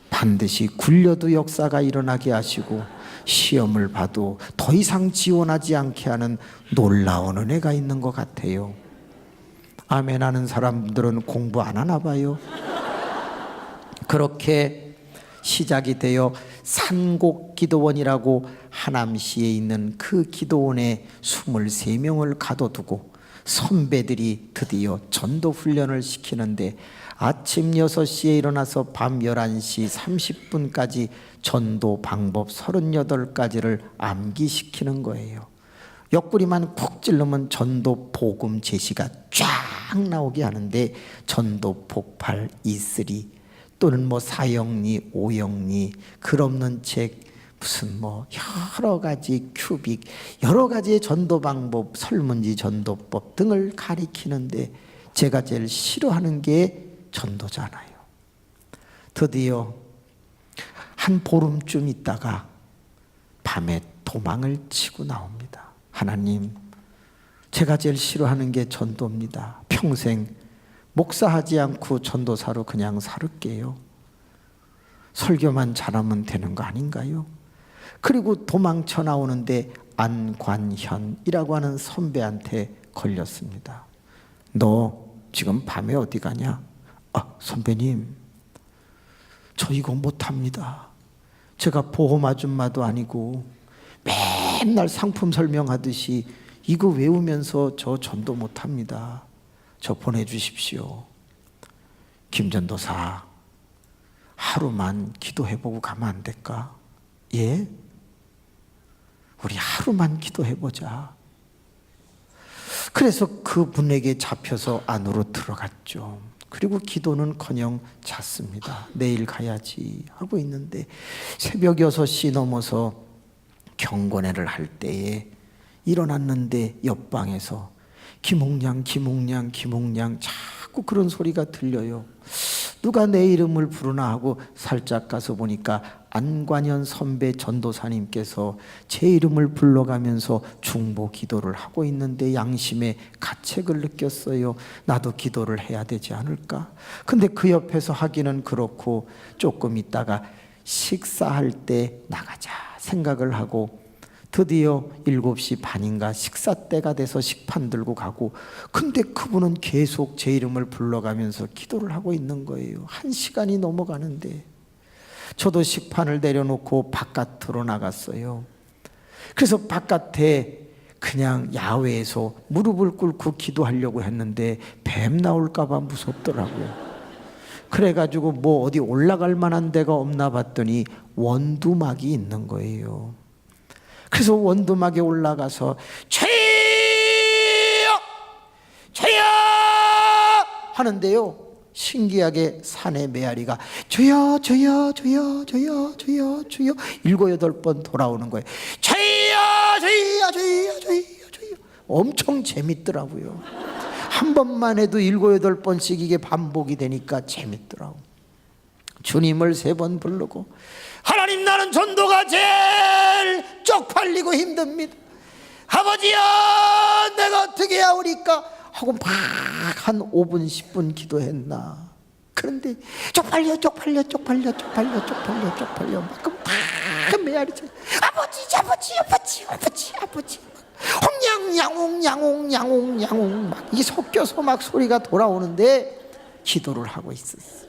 반드시 굴려도 역사가 일어나게 하시고 시험을 봐도 더 이상 지원하지 않게 하는 놀라운 은혜가 있는 것 같아요. 아멘 하는 사람들은 공부 안 하나 봐요. 그렇게 시작이 되어 산곡기도원이라고 하남시에 있는 그 기도원에 23명을 가둬두고 선배들이 드디어 전도훈련을 시키는데 아침 6시에 일어나서 밤 11시 30분까지 전도 방법 38가지를 암기시키는 거예요. 옆구리만 푹 찔르면 전도 복음 제시가 쫙 나오게 하는데 전도 폭발 E3 또는 뭐 사형리, 오형리, 글 없는 책 무슨 뭐 여러 가지 큐빅 여러 가지의 전도 방법 설문지 전도법 등을 가리키는데 제가 제일 싫어하는 게 전도잖아요. 드디어 한 보름쯤 있다가 밤에 도망을 치고 나옵니다. 하나님, 제가 제일 싫어하는 게 전도입니다. 평생 목사하지 않고 전도사로 그냥 살을게요. 설교만 잘하면 되는 거 아닌가요? 그리고 도망쳐 나오는데 안관현이라고 하는 선배한테 걸렸습니다. 너 지금 밤에 어디 가냐? 선배님, 저 이거 못합니다. 제가 보험 아줌마도 아니고 맨날 상품 설명하듯이 이거 외우면서 저 전도 못합니다. 저 보내주십시오. 김전도사, 하루만 기도해보고 가면 안 될까? 예? 우리 하루만 기도해보자. 그래서 그분에게 잡혀서 안으로 들어갔죠. 그리고 기도는커녕 잤습니다. 내일 가야지 하고 있는데 새벽 6시 넘어서 경건회를 할 때에 일어났는데 옆방에서 김홍량 자꾸 그런 소리가 들려요. 누가 내 이름을 부르나 하고 살짝 가서 보니까 안관현 선배 전도사님께서 제 이름을 불러가면서 중보 기도를 하고 있는데 양심의 가책을 느꼈어요. 나도 기도를 해야 되지 않을까? 근데 그 옆에서 하기는 그렇고 조금 있다가 식사할 때 나가자 생각을 하고 드디어 7시 반인가 식사 때가 돼서 식판 들고 가고, 근데 그분은 계속 제 이름을 불러가면서 기도를 하고 있는 거예요. 1시간이 넘어가는데 저도 식판을 내려놓고 바깥으로 나갔어요. 그래서 바깥에 그냥 야외에서 무릎을 꿇고 기도하려고 했는데 뱀 나올까 봐 무섭더라고요. 그래가지고 뭐 어디 올라갈 만한 데가 없나 봤더니 원두막이 있는 거예요. 그래서 원두막에 올라가서 주여 주여 하는데요, 신기하게 산의 메아리가 주여 주여 주여 주여 주여 주여 7-8번 돌아오는 거예요. 주여 주여 주여 주여 주여. 엄청 재밌더라고요. 한 번만 해도 7-8번씩 이게 반복이 되니까 재밌더라고. 주님을 3번 부르고, 하나님 나는 전도가 제일 쪽팔리고 힘듭니다. 아버지여 내가 어떻게 하오리까 하고 막 한 5분 10분 기도했나. 그런데 쪽팔려 막 메아리쳐 아버지 홍양옹 막 이 섞여서 막 소리가 돌아오는데 기도를 하고 있었어.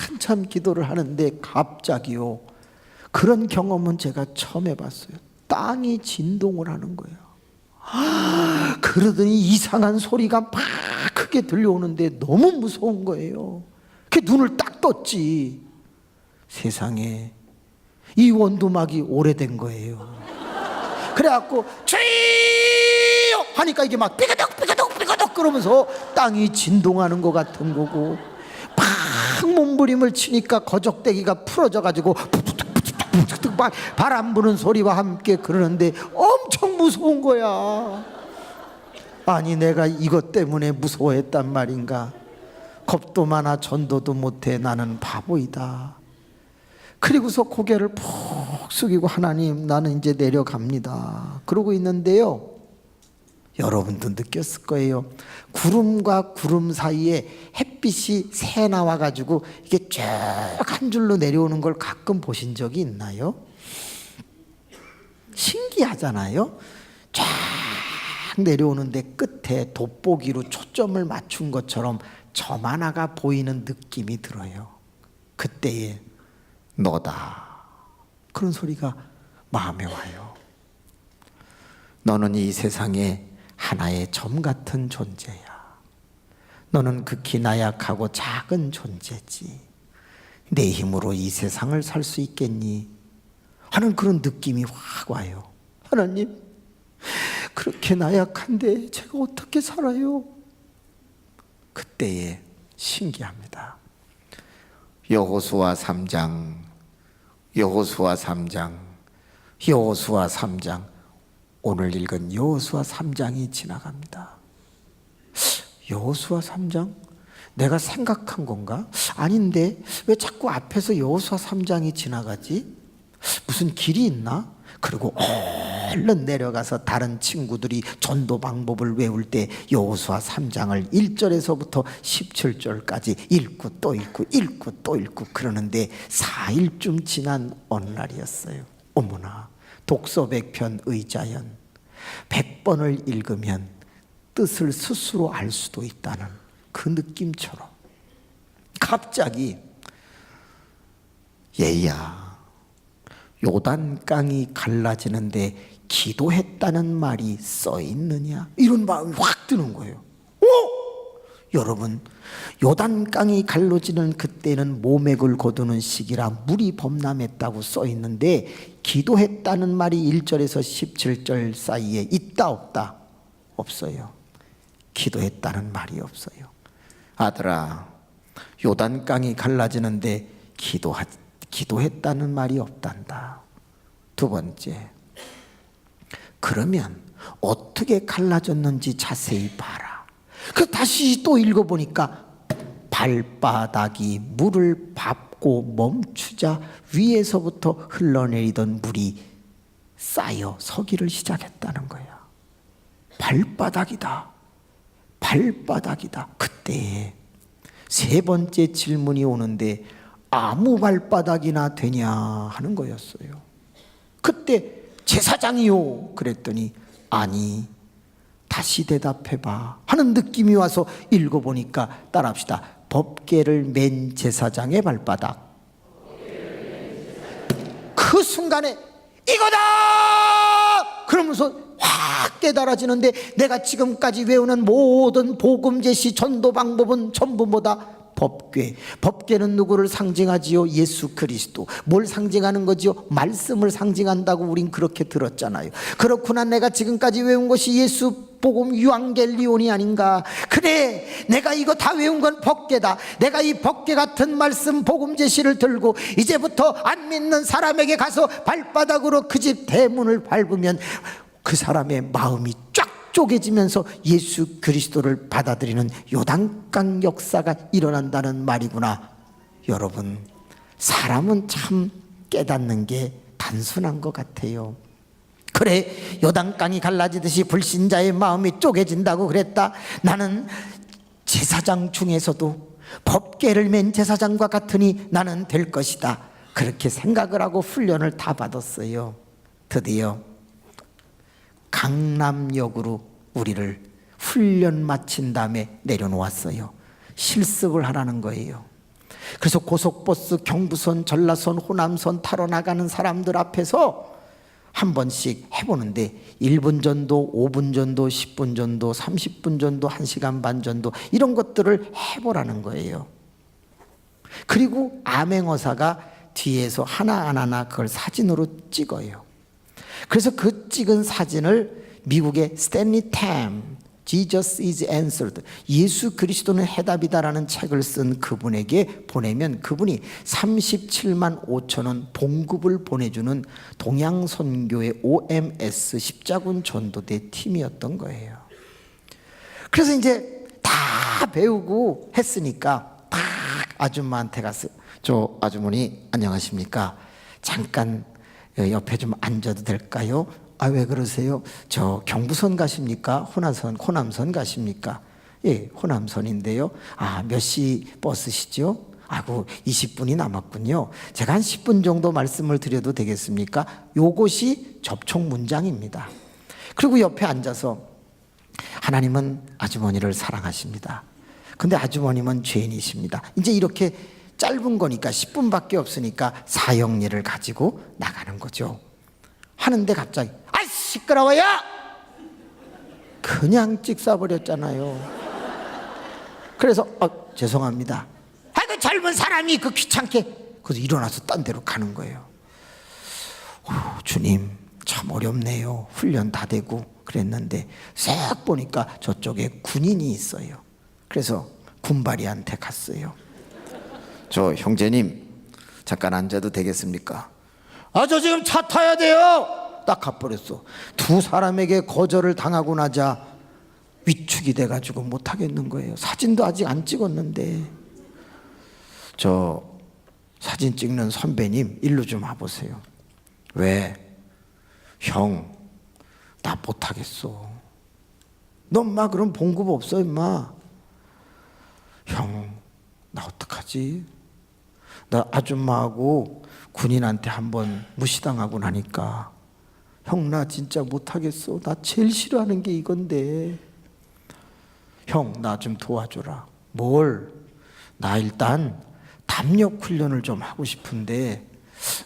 한참 기도를 하는데 갑자기요, 그런 경험은 제가 처음 해봤어요. 땅이 진동을 하는 거예요. 그러더니 이상한 소리가 막 크게 들려오는데 너무 무서운 거예요. 그 눈을 딱 떴지. 세상에 이 원두막이 오래된 거예요. 그래갖고 주여 하니까 이게 막 삐그덕 그러면서 땅이 진동하는 것 같은 거고, 막 몸부림을 치니까 거적대기가 풀어져가지고 막 바람 부는 소리와 함께 그러는데 엄청 무서운 거야. 아니 내가 이것 때문에 무서워했단 말인가. 겁도 많아 전도도 못해 나는 바보이다. 그리고서 고개를 푹 숙이고 하나님 나는 이제 내려갑니다 그러고 있는데요, 여러분도 느꼈을 거예요. 구름과 구름 사이에 햇빛이 새 나와가지고 이게 쭉 한 줄로 내려오는 걸 가끔 보신 적이 있나요? 신기하잖아요. 쫙 내려오는데 끝에 돋보기로 초점을 맞춘 것처럼 점 하나가 보이는 느낌이 들어요. 그때에 너다 그런 소리가 마음에 와요. 너는 이 세상에 하나의 점 같은 존재야. 너는 극히 나약하고 작은 존재지. 내 힘으로 이 세상을 살 수 있겠니? 하는 그런 느낌이 확 와요. 하나님, 그렇게 나약한데 제가 어떻게 살아요? 그때에 신기합니다. 여호수아 3장 오늘 읽은 여호수아 3장이 지나갑니다. 여호수아 3장? 내가 생각한 건가? 아닌데 왜 자꾸 앞에서 여호수아 3장이 지나가지? 무슨 길이 있나? 그리고 얼른 내려가서 다른 친구들이 전도 방법을 외울 때 여호수아 3장을 1절에서부터 17절까지 읽고 또 읽고 그러는데 4일쯤 지난 어느 날이었어요. 어머나, 독서백편 의자연 100번을 읽으면 뜻을 스스로 알 수도 있다는 그 느낌처럼 갑자기 얘야, 요단강이 갈라지는데 기도했다는 말이 써 있느냐? 이런 마음이 확 드는 거예요. 여러분, 요단강이 갈라지는 그때는 모맥을 거두는 시기라 물이 범람했다고 써 있는데 기도했다는 말이 1절에서 17절 사이에 있다 없다? 없어요. 기도했다는 말이 없어요. 아들아, 요단강이 갈라지는데 기도했다는 말이 없단다. 두 번째, 그러면 어떻게 갈라졌는지 자세히 봐라. 그 다시 또 읽어보니까 발바닥이 물을 밟고 멈추자 위에서부터 흘러내리던 물이 쌓여 서기를 시작했다는 거야. 발바닥이다. 발바닥이다. 그때 세 번째 질문이 오는데 아무 발바닥이나 되냐 하는 거였어요. 그때 제사장이요 그랬더니 아니, 다시 대답해봐 하는 느낌이 와서 읽어보니까 따라합시다. 법궤를 맨 제사장의 발바닥. 그 순간에 이거다! 그러면서 확 깨달아지는데 내가 지금까지 외우는 모든 복음 제시 전도 방법은 전부 뭐다? 법궤. 법궤는 누구를 상징하지요? 예수 그리스도. 뭘 상징하는 거지요? 말씀을 상징한다고 우린 그렇게 들었잖아요. 그렇구나, 내가 지금까지 외운 것이 예수 복음 유앙겔리온이 아닌가. 그래, 내가 이거 다 외운 건 법궤다. 내가 이 법궤 같은 말씀 복음 제시를 들고 이제부터 안 믿는 사람에게 가서 발바닥으로 그 집 대문을 밟으면 그 사람의 마음이 쫙 쪼개지면서 예수 그리스도를 받아들이는 요단강 역사가 일어난다는 말이구나. 여러분, 사람은 참 깨닫는 게 단순한 것 같아요. 그래, 요단강이 갈라지듯이 불신자의 마음이 쪼개진다고 그랬다. 나는 제사장 중에서도 법궤를 맨 제사장과 같으니 나는 될 것이다. 그렇게 생각을 하고 훈련을 다 받았어요. 드디어 강남역으로 우리를 훈련 마친 다음에 내려놓았어요. 실습을 하라는 거예요. 그래서 고속버스 경부선, 전라선, 호남선 타러 나가는 사람들 앞에서 한 번씩 해보는데 1분 전도, 5분 전도, 10분 전도, 30분 전도, 1시간 반 전도 이런 것들을 해보라는 거예요. 그리고 암행어사가 뒤에서 하나하나 그걸 사진으로 찍어요. 그래서 그 찍은 사진을 미국의 스탠리 템 Jesus is answered, 예수 그리스도는 해답이다라는 책을 쓴 그분에게 보내면 그분이 37만 5천 원 봉급을 보내주는 동양선교의 OMS 십자군 전도대 팀이었던 거예요. 그래서 이제 다 배우고 했으니까 딱 아줌마한테 가서 저 아주머니 안녕하십니까, 잠깐 옆에 좀 앉아도 될까요? 아, 왜 그러세요? 저 경부선 가십니까? 호남선 가십니까? 예, 호남선인데요. 아, 몇 시 버스시죠? 아이고, 20분이 남았군요. 제가 한 10분 정도 말씀을 드려도 되겠습니까? 요것이 접촉 문장입니다. 그리고 옆에 앉아서 하나님은 아주머니를 사랑하십니다. 근데 아주머님은 죄인이십니다. 이제 이렇게 짧은 거니까 10분밖에 없으니까 사형리를 가지고 나가는 거죠. 하는데 갑자기 아, 시끄러워요! 그냥 찍사버렸잖아요. 그래서 죄송합니다. 아이고, 젊은 사람이 그 귀찮게. 그래서 일어나서 딴 데로 가는 거예요. 주님 참 어렵네요. 훈련 다 되고 그랬는데 싹 보니까 저쪽에 군인이 있어요. 그래서 군바리한테 갔어요. 저 형제님 잠깐 앉아도 되겠습니까? 아, 저 지금 차 타야 돼요. 딱 가버렸어. 두 사람에게 거절을 당하고 나자 위축이 돼가지고 못하겠는 거예요. 사진도 아직 안 찍었는데. 저 사진 찍는 선배님 일로 좀 와보세요. 왜? 형, 나 못하겠어. 너 엄마 그럼 봉급 없어 임마. 형, 나 어떡하지? 나 아줌마하고 군인한테 한번 무시당하고 나니까 형, 나 진짜 못하겠어. 나 제일 싫어하는 게 이건데. 형, 나 좀 도와줘라. 뭘? 나 일단 담력 훈련을 좀 하고 싶은데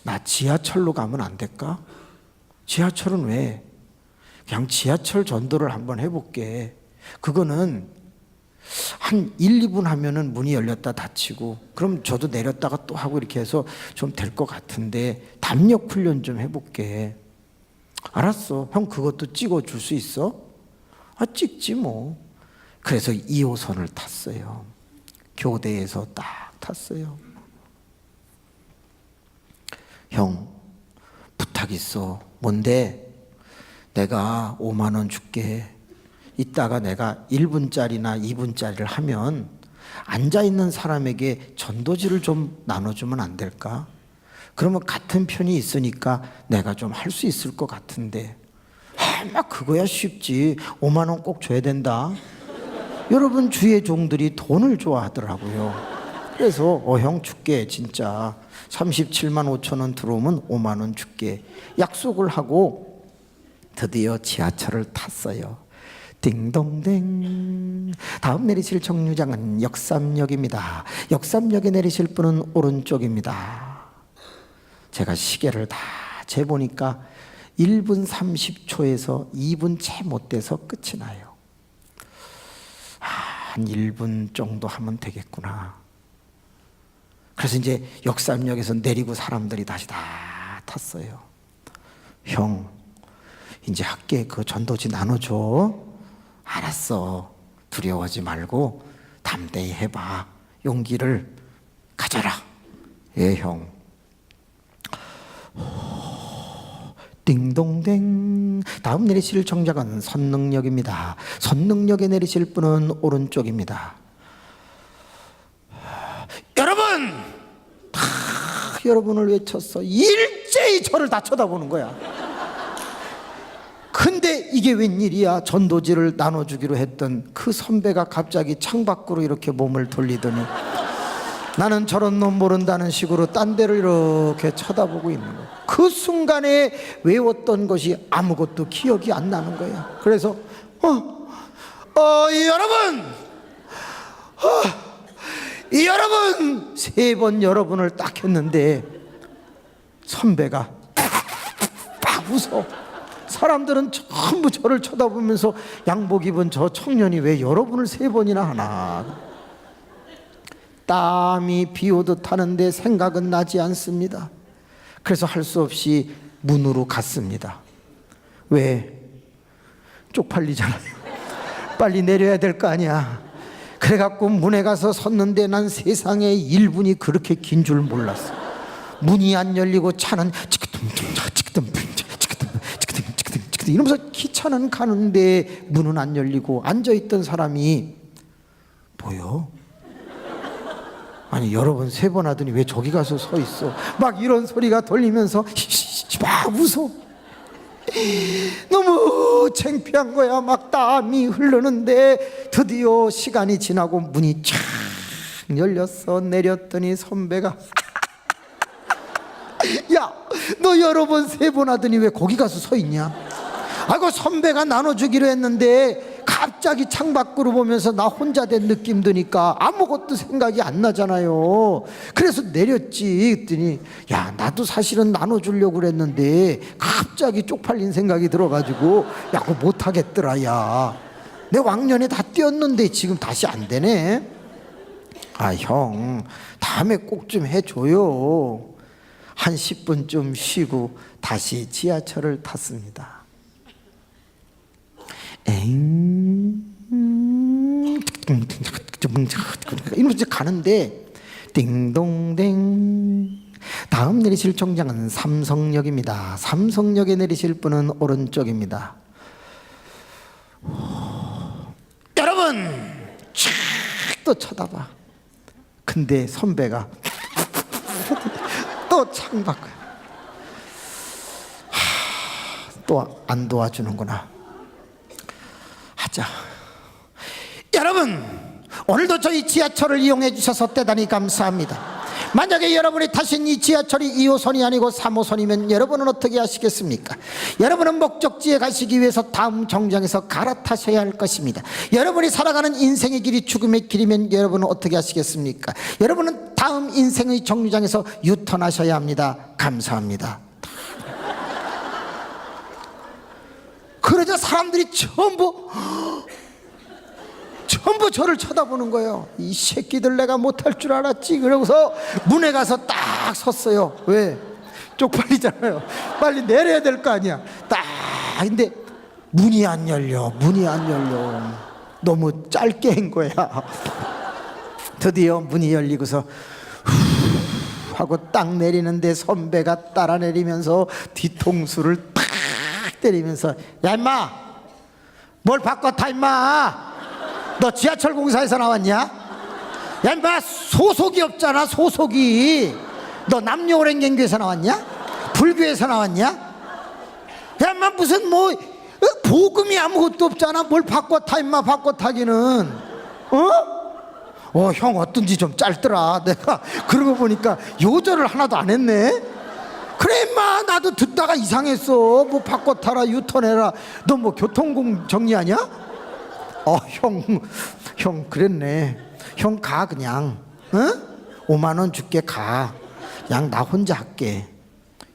나 지하철로 가면 안 될까? 지하철은 왜? 그냥 지하철 전도를 한번 해볼게. 그거는 한 1, 2분 하면은 문이 열렸다 닫히고, 그럼 저도 내렸다가 또 하고 이렇게 해서 좀 될 것 같은데 담력 훈련 좀 해볼게. 알았어. 형 그것도 찍어줄 수 있어? 아, 찍지 뭐. 그래서 2호선을 탔어요. 교대에서 딱 탔어요. 형, 부탁 있어. 뭔데? 내가 5만 원 줄게. 이따가 내가 1분짜리나 2분짜리를 하면 앉아있는 사람에게 전도지를 좀 나눠주면 안 될까? 그러면 같은 편이 있으니까 내가 좀 할 수 있을 것 같은데. 막 그거야 쉽지. 5만 원 꼭 줘야 된다. 여러분 주의 종들이 돈을 좋아하더라고요. 그래서 형 줄게. 진짜 37만 5천 원 들어오면 5만 원 줄게. 약속을 하고 드디어 지하철을 탔어요. 띵동댕. 다음 내리실 정류장은 역삼역입니다. 역삼역에 내리실 분은 오른쪽입니다. 제가 시계를 다 재보니까 1분 30초에서 2분 채 못 돼서 끝이 나요. 한 1분 정도 하면 되겠구나. 그래서 이제 역삼역에서 내리고 사람들이 다시 다 탔어요. 형, 이제 할게. 그 전도지 나눠줘. 알았어. 두려워하지 말고 담대히 해봐. 용기를 가져라. 예, 형. 띵동댕. 다음 내리실 정류장은 선릉역입니다. 선릉역에 내리실 분은 오른쪽입니다. 여러분! 다 여러분을 외쳤어. 일제히 저를 다 쳐다보는 거야. 근데 이게 웬일이야. 전도지를 나눠주기로 했던 그 선배가 갑자기 창밖으로 이렇게 몸을 돌리더니 나는 저런 놈 모른다는 식으로 딴 데를 이렇게 쳐다보고 있는 거야. 그 순간에 외웠던 것이 아무것도 기억이 안 나는 거야. 그래서 여러분, 여러분 3번 여러분을 딱 했는데 선배가 막 웃어. 사람들은 전부 저를 쳐다보면서 양복 입은 저 청년이 왜 여러분을 3번이나 하나. 땀이 비 오듯 하는데 생각은 나지 않습니다. 그래서 할 수 없이 문으로 갔습니다. 왜? 쪽팔리잖아요. 빨리 내려야 될 거 아니야. 그래갖고 문에 가서 섰는데 난 세상에 1분이 그렇게 긴 줄 몰랐어. 문이 안 열리고 차는 이러면서 기차는 가는데 문은 안 열리고 앉아있던 사람이 보여? 아니 여러 번 3번 하더니 왜 저기 가서 서 있어? 막 이런 소리가 들리면서 막 웃어. 너무 창피한 거야. 막 땀이 흐르는데 드디어 시간이 지나고 문이 쫙 열렸어. 내렸더니 선배가 야, 너 여러 번 3번 하더니 왜 거기 가서 서 있냐? 아이고 선배가 나눠주기로 했는데 갑자기 창밖으로 보면서 나 혼자 된 느낌 드니까 아무것도 생각이 안 나잖아요. 그래서 내렸지. 했더니 야, 나도 사실은 나눠주려고 그랬는데 갑자기 쪽팔린 생각이 들어가지고 야, 그거 못하겠더라. 야, 내 왕년에 다 뛰었는데 지금 다시 안 되네. 아, 형 다음에 꼭 좀 해줘요. 한 10분쯤 쉬고 다시 지하철을 탔습니다. 이러면서 가는데 띵동댕. 다음 내리실 정류장은 삼성역입니다. 삼성역에 내리실 분은 오른쪽입니다. 여러분 또 쳐다봐. 근데 선배가 또 창밖. 또 안 도와주는구나. 하자. 여러분 오늘도 저희 지하철을 이용해 주셔서 대단히 감사합니다. 만약에 여러분이 타신 이 지하철이 2호선이 아니고 3호선이면 여러분은 어떻게 하시겠습니까? 여러분은 목적지에 가시기 위해서 다음 정류장에서 갈아타셔야 할 것입니다. 여러분이 살아가는 인생의 길이 죽음의 길이면 여러분은 어떻게 하시겠습니까? 여러분은 다음 인생의 정류장에서 유턴하셔야 합니다. 감사합니다. 그러자 사람들이 전부 전부 저를 쳐다보는 거예요. 이 새끼들 내가 못할 줄 알았지. 그러고서 문에 가서 딱 섰어요. 왜? 쪽팔리잖아요. 빨리 내려야 될 거 아니야. 딱. 근데 문이 안 열려. 너무 짧게 한 거야. 드디어 문이 열리고서 후 하고 딱 내리는데 선배가 따라 내리면서 뒤통수를 탁 때리면서, 야 임마, 뭘 바꿔 타 임마. 너 지하철 공사에서 나왔냐? 야 임마, 소속이 없잖아. 소속이. 너 남녀오랜경교에서 나왔냐? 불교에서 나왔냐? 야 임마, 무슨 뭐 복음이 아무것도 없잖아. 뭘 바꿔 타 임마. 바꿔 타기는. 형 어떤지 좀 짧더라. 내가 그러고 보니까 요절을 하나도 안 했네. 그래 임마, 나도 듣다가 이상했어. 뭐 바꿔 타라, 유턴해라. 너 뭐 교통공 정리하냐? 형 그랬네. 형 가 그냥. 5만 원 줄게. 가. 그냥 나 혼자 할게.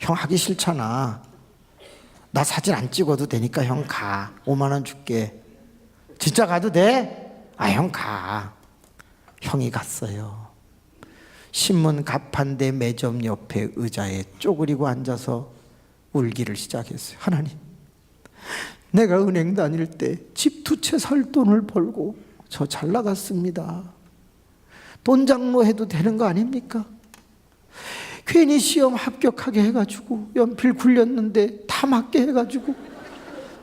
형 하기 싫잖아. 나 사진 안 찍어도 되니까 형 가. 5만 원 줄게. 진짜 가도 돼? 형 가. 형이 갔어요. 신문 가판대 매점 옆에 의자에 쪼그리고 앉아서 울기를 시작했어요. 하나님, 내가 은행 다닐 때 집 2채 살 돈을 벌고 저 잘 나갔습니다. 돈 장로 해도 되는 거 아닙니까? 괜히 시험 합격하게 해가지고 연필 굴렸는데 다 맞게 해가지고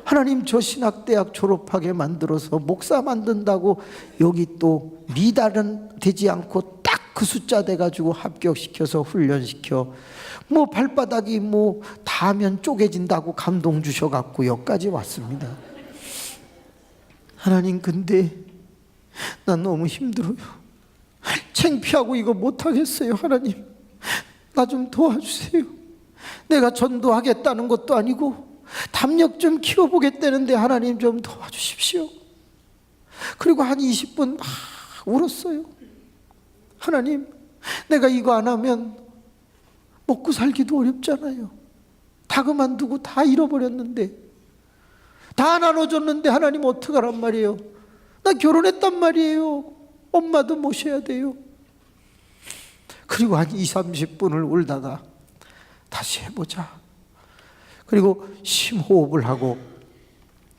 하나님, 저 신학대학 졸업하게 만들어서 목사 만든다고 여기 또 미달은 되지 않고 딱 그 숫자 돼가지고 합격시켜서 훈련시켜 뭐 발바닥이 뭐 닿으면 쪼개진다고 감동 주셔갖고 여기까지 왔습니다. 하나님, 근데 난 너무 힘들어요. 창피하고 이거 못하겠어요. 하나님, 나 좀 도와주세요. 내가 전도하겠다는 것도 아니고 담력 좀 키워보겠다는데 하나님 좀 도와주십시오. 그리고 한 20분 막 울었어요. 하나님, 내가 이거 안 하면 먹고 살기도 어렵잖아요. 다 그만두고 다 잃어버렸는데, 다 나눠줬는데 하나님 어떡하란 말이에요. 나 결혼했단 말이에요. 엄마도 모셔야 돼요. 그리고 한 20-30분을 울다가 다시 해보자. 그리고 심호흡을 하고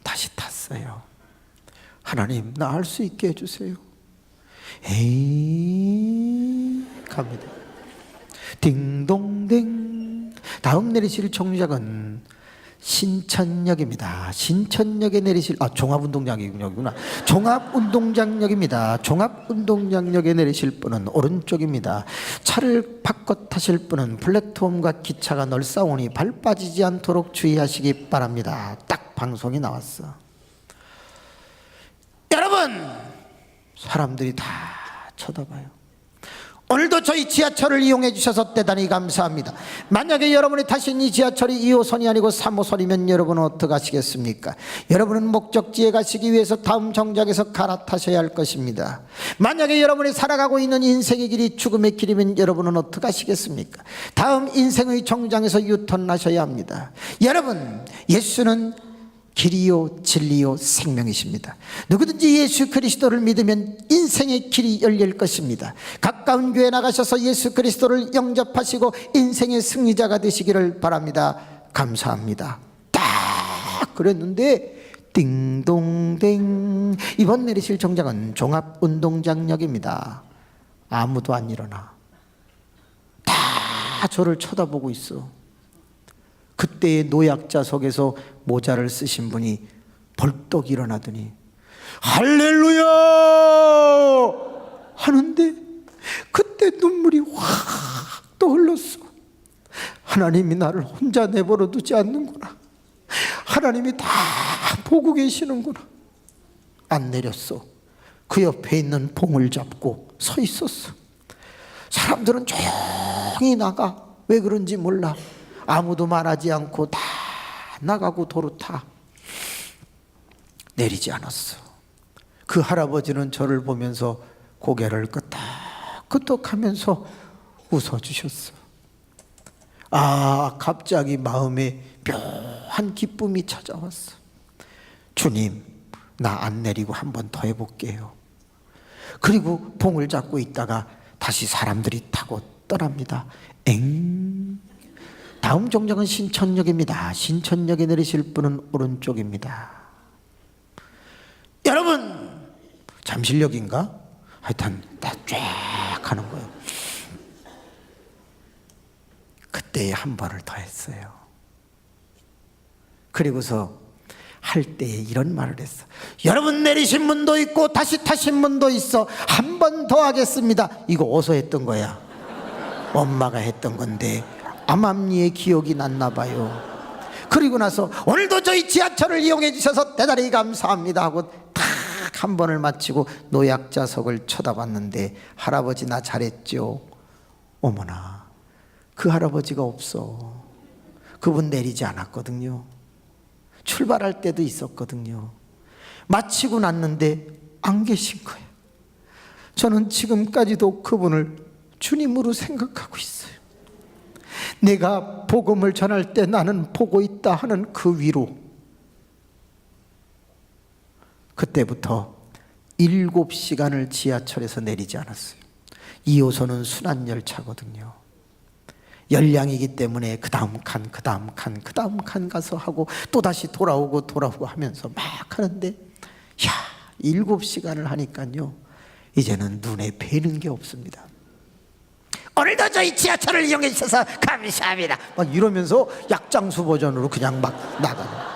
다시 탔어요. 하나님, 나 할 수 있게 해주세요. 에이, 갑니다. 딩동댕. 다음 내리실 정류장은 신천역입니다. 신천역에 내리실, 종합운동장역이구나. 종합운동장역입니다. 종합운동장역에 내리실 분은 오른쪽입니다. 차를 바꿔 타실 분은 플랫폼과 기차가 널싸우니 발 빠지지 않도록 주의하시기 바랍니다. 딱 방송이 나왔어. 여러분, 사람들이 다 쳐다봐요. 오늘도 저희 지하철을 이용해 주셔서 대단히 감사합니다. 만약에 여러분이 타신 이 지하철이 2호선이 아니고 3호선이면 여러분은 어떡하시겠습니까? 여러분은 목적지에 가시기 위해서 다음 정작에서 갈아타셔야 할 것입니다. 만약에 여러분이 살아가고 있는 인생의 길이 죽음의 길이면 여러분은 어떡하시겠습니까? 다음 인생의 정류장에서 유턴하셔야 합니다. 여러분, 예수는 길이요 진리요 생명이십니다. 누구든지 예수 그리스도를 믿으면 인생의 길이 열릴 것입니다. 가까운 교회 나가셔서 예수 그리스도를 영접하시고 인생의 승리자가 되시기를 바랍니다. 감사합니다. 딱 그랬는데 띵동댕. 이번 내리실 정장은 종합운동장역입니다. 아무도 안 일어나. 다 저를 쳐다보고 있어. 그때의 노약자석에서 모자를 쓰신 분이 벌떡 일어나더니 할렐루야 하는데 그때 눈물이 확 또 흘렀어. 하나님이 나를 혼자 내버려 두지 않는구나. 하나님이 다 보고 계시는구나. 안 내렸어. 그 옆에 있는 봉을 잡고 서 있었어. 사람들은 조용히 나가. 왜 그런지 몰라. 아무도 말하지 않고 다 나가고 도로 타. 내리지 않았어. 그 할아버지는 저를 보면서 고개를 끄덕끄덕하면서 웃어주셨어. 갑자기 마음에 묘한 기쁨이 찾아왔어. 주님, 나 안 내리고 한 번 더 해볼게요. 그리고 봉을 잡고 있다가 다시 사람들이 타고 떠납니다. 다음 정장은 신천역입니다. 신천역에 내리실 분은 오른쪽입니다. 여러분, 잠실역인가? 하여튼 딱 쫙 하는 거예요. 그때 한 번을 더 했어요. 그리고서 할 때 이런 말을 했어. 여러분, 내리신 분도 있고 다시 타신 분도 있어. 한 번 더 하겠습니다. 이거 어디서 했던 거야? 엄마가 했던 건데 암암리의 기억이 났나 봐요. 그리고 나서 오늘도 저희 지하철을 이용해 주셔서 대단히 감사합니다 하고 탁 한 번을 마치고 노약자석을 쳐다봤는데 할아버지 나 잘했죠? 어머나, 그 할아버지가 없어. 그분 내리지 않았거든요. 출발할 때도 있었거든요. 마치고 났는데 안 계신 거예요. 저는 지금까지도 그분을 주님으로 생각하고 있어요. 내가 복음을 전할 때 나는 보고 있다 하는 그 위로, 그때부터 7시간을 지하철에서 내리지 않았어요. 2호선은 순환열차거든요. 열량이기 때문에 그 다음 칸 가서 하고 또다시 돌아오고 하면서 막 하는데, 야, 7시간을 하니까요, 이제는 눈에 뵈는 게 없습니다. 오늘도 저희 지하철을 이용해 주셔서 감사합니다 막 이러면서 약장수 버전으로 그냥 막 나가요.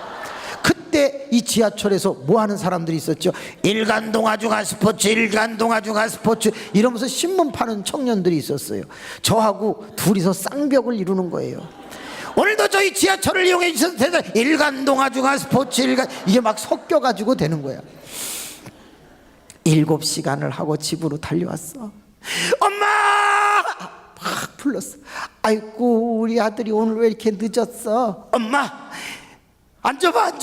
그때 이 지하철에서 뭐 하는 사람들이 있었죠? 일간동아중화 스포츠 이러면서 신문 파는 청년들이 있었어요. 저하고 둘이서 쌍벽을 이루는 거예요. 오늘도 저희 지하철을 이용해 주셔서 대단 일간동아중화 스포츠 이게 막 섞여가지고 되는 거야. 7시간을 하고 집으로 달려왔어. 엄마! 막 불렀어. 아이고, 우리 아들이 오늘 왜 이렇게 늦었어? 엄마, 앉아봐.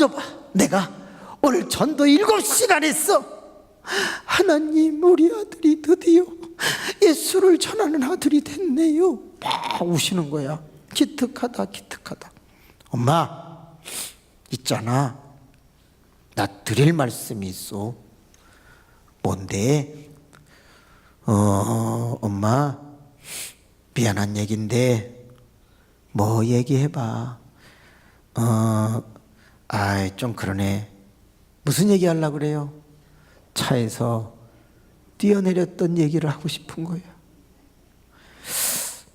내가 오늘 전도 7시간 했어. 하나님, 우리 아들이 드디어 예수를 전하는 아들이 됐네요. 막 우시는 거야. 기특하다. 엄마, 있잖아, 나 드릴 말씀이 있어. 뭔데? 엄마, 미안한 얘긴데 뭐 얘기해봐. 좀 그러네. 무슨 얘기 하려고 그래요? 차에서 뛰어내렸던 얘기를 하고 싶은 거야.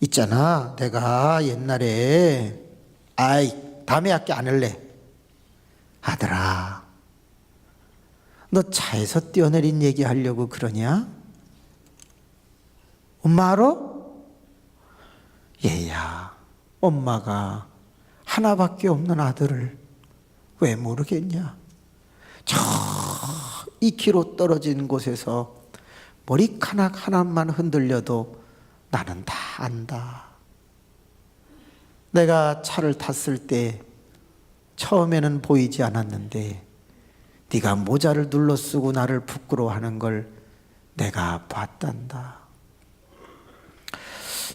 있잖아, 내가 옛날에 다음에 할게, 안 할래. 아들아, 너 차에서 뛰어내린 얘기 하려고 그러냐? 엄마 알아? 얘야, 엄마가 하나밖에 없는 아들을 왜 모르겠냐? 저 2km 떨어진 곳에서 머리카락 하나만 흔들려도 나는 다 안다. 내가 차를 탔을 때 처음에는 보이지 않았는데 네가 모자를 눌러 쓰고 나를 부끄러워하는 걸 내가 봤단다.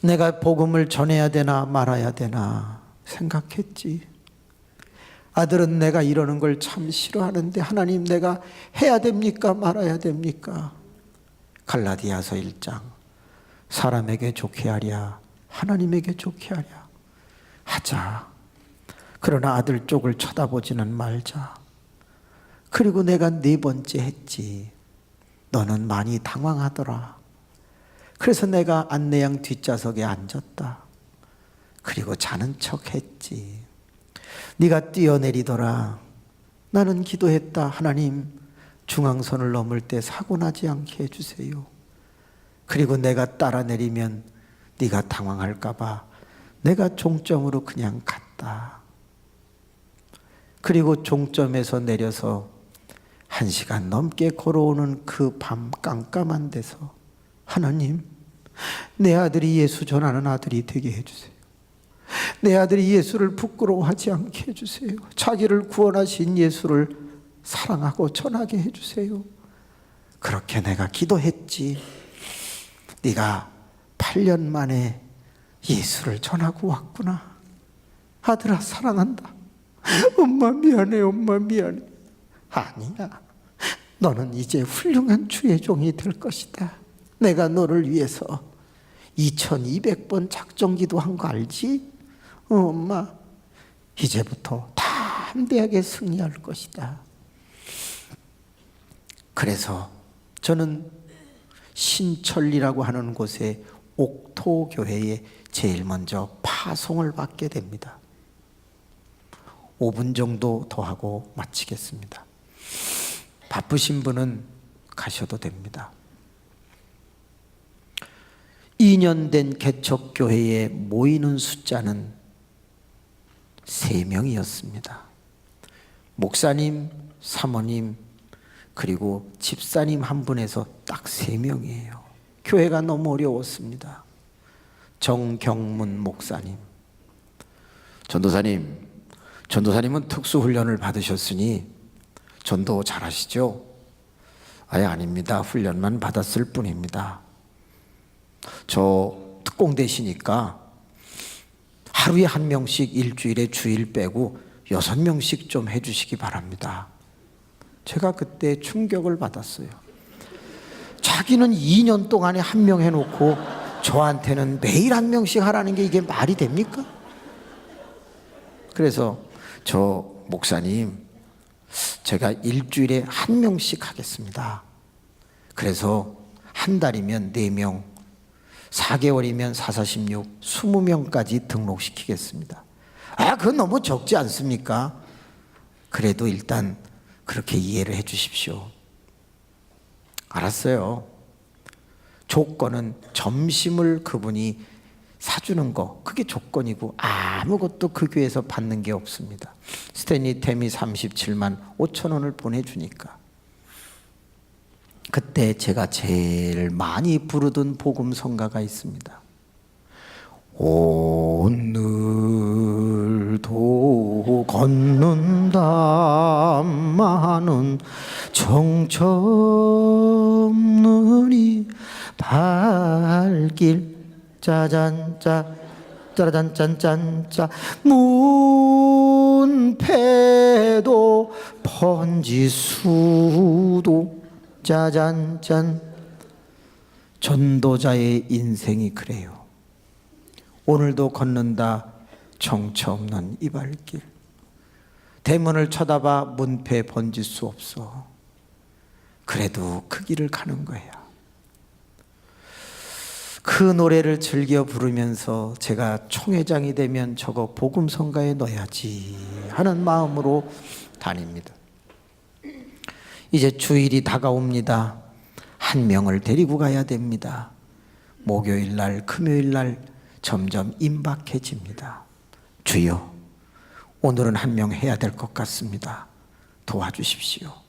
내가 복음을 전해야 되나 말아야 되나 생각했지. 아들은 내가 이러는 걸 참 싫어하는데 하나님, 내가 해야 됩니까 말아야 됩니까? 갈라디아서 1장, 사람에게 좋게 하랴 하나님에게 좋게 하랴 하자. 그러나 아들 쪽을 쳐다보지는 말자. 그리고 내가 4번째 했지. 너는 많이 당황하더라. 그래서 내가 안내양 뒷좌석에 앉았다. 그리고 자는 척 했지. 네가 뛰어내리더라. 나는 기도했다. 하나님, 중앙선을 넘을 때 사고 나지 않게 해주세요. 그리고 내가 따라 내리면 네가 당황할까 봐 내가 종점으로 그냥 갔다. 그리고 종점에서 내려서 1시간 넘게 걸어오는 그 밤 깜깜한 데서 하나님, 내 아들이 예수 전하는 아들이 되게 해주세요. 내 아들이 예수를 부끄러워하지 않게 해주세요. 자기를 구원하신 예수를 사랑하고 전하게 해주세요. 그렇게 내가 기도했지. 네가 8년 만에 예수를 전하고 왔구나. 아들아, 사랑한다. 엄마 미안해. 아니야, 너는 이제 훌륭한 주의 종이 될 것이다. 내가 너를 위해서 2200번 작정기도 한 거 알지? 엄마, 이제부터 담대하게 승리할 것이다. 그래서 저는 신천리라고 하는 곳에 옥토교회에 제일 먼저 파송을 받게 됩니다. 5분 정도 더 하고 마치겠습니다. 바쁘신 분은 가셔도 됩니다. 2년 된 개척교회에 모이는 숫자는 3명이었습니다. 목사님, 사모님, 그리고 집사님 한 분에서 딱 3명이에요. 교회가 너무 어려웠습니다. 정경문 목사님, 전도사님은 특수훈련을 받으셨으니 전도 잘하시죠? 아닙니다. 훈련만 받았을 뿐입니다. 저 특공대시니까 하루에 1명씩 일주일에 주일 빼고 6명씩 좀 해주시기 바랍니다. 제가 그때 충격을 받았어요. 자기는 2년 동안에 1명 해놓고 저한테는 매일 1명씩 하라는 게 이게 말이 됩니까? 그래서 저 목사님, 제가 일주일에 1명씩 하겠습니다. 그래서 한 달이면 4명, 4개월이면 4, 46, 20명까지 등록시키겠습니다. 그건 너무 적지 않습니까? 그래도 일단 그렇게 이해를 해 주십시오. 알았어요. 조건은 점심을 그분이 사주는 거, 그게 조건이고 아무것도 그 교회에서 받는 게 없습니다. 스탠리 템이 37만 5천 원을 보내주니까 그때 제가 제일 많이 부르던 복음성가가 있습니다. 오늘도 걷는다마는 정처 없는 이 발길 짜잔짜 짜라잔짠짠짜 문패도 번지수도 짜잔짠. 전도자의 인생이 그래요. 오늘도 걷는다 정처 없는 이 발길. 대문을 쳐다봐 문패 번질 수 없어. 그래도 그 길을 가는 거야. 그 노래를 즐겨 부르면서 제가 총회장이 되면 저거 복음성가에 넣어야지 하는 마음으로 다닙니다. 이제 주일이 다가옵니다. 1명을 데리고 가야 됩니다. 목요일 날, 금요일 날 점점 임박해집니다. 주여, 오늘은 1명 해야 될 것 같습니다. 도와주십시오. 막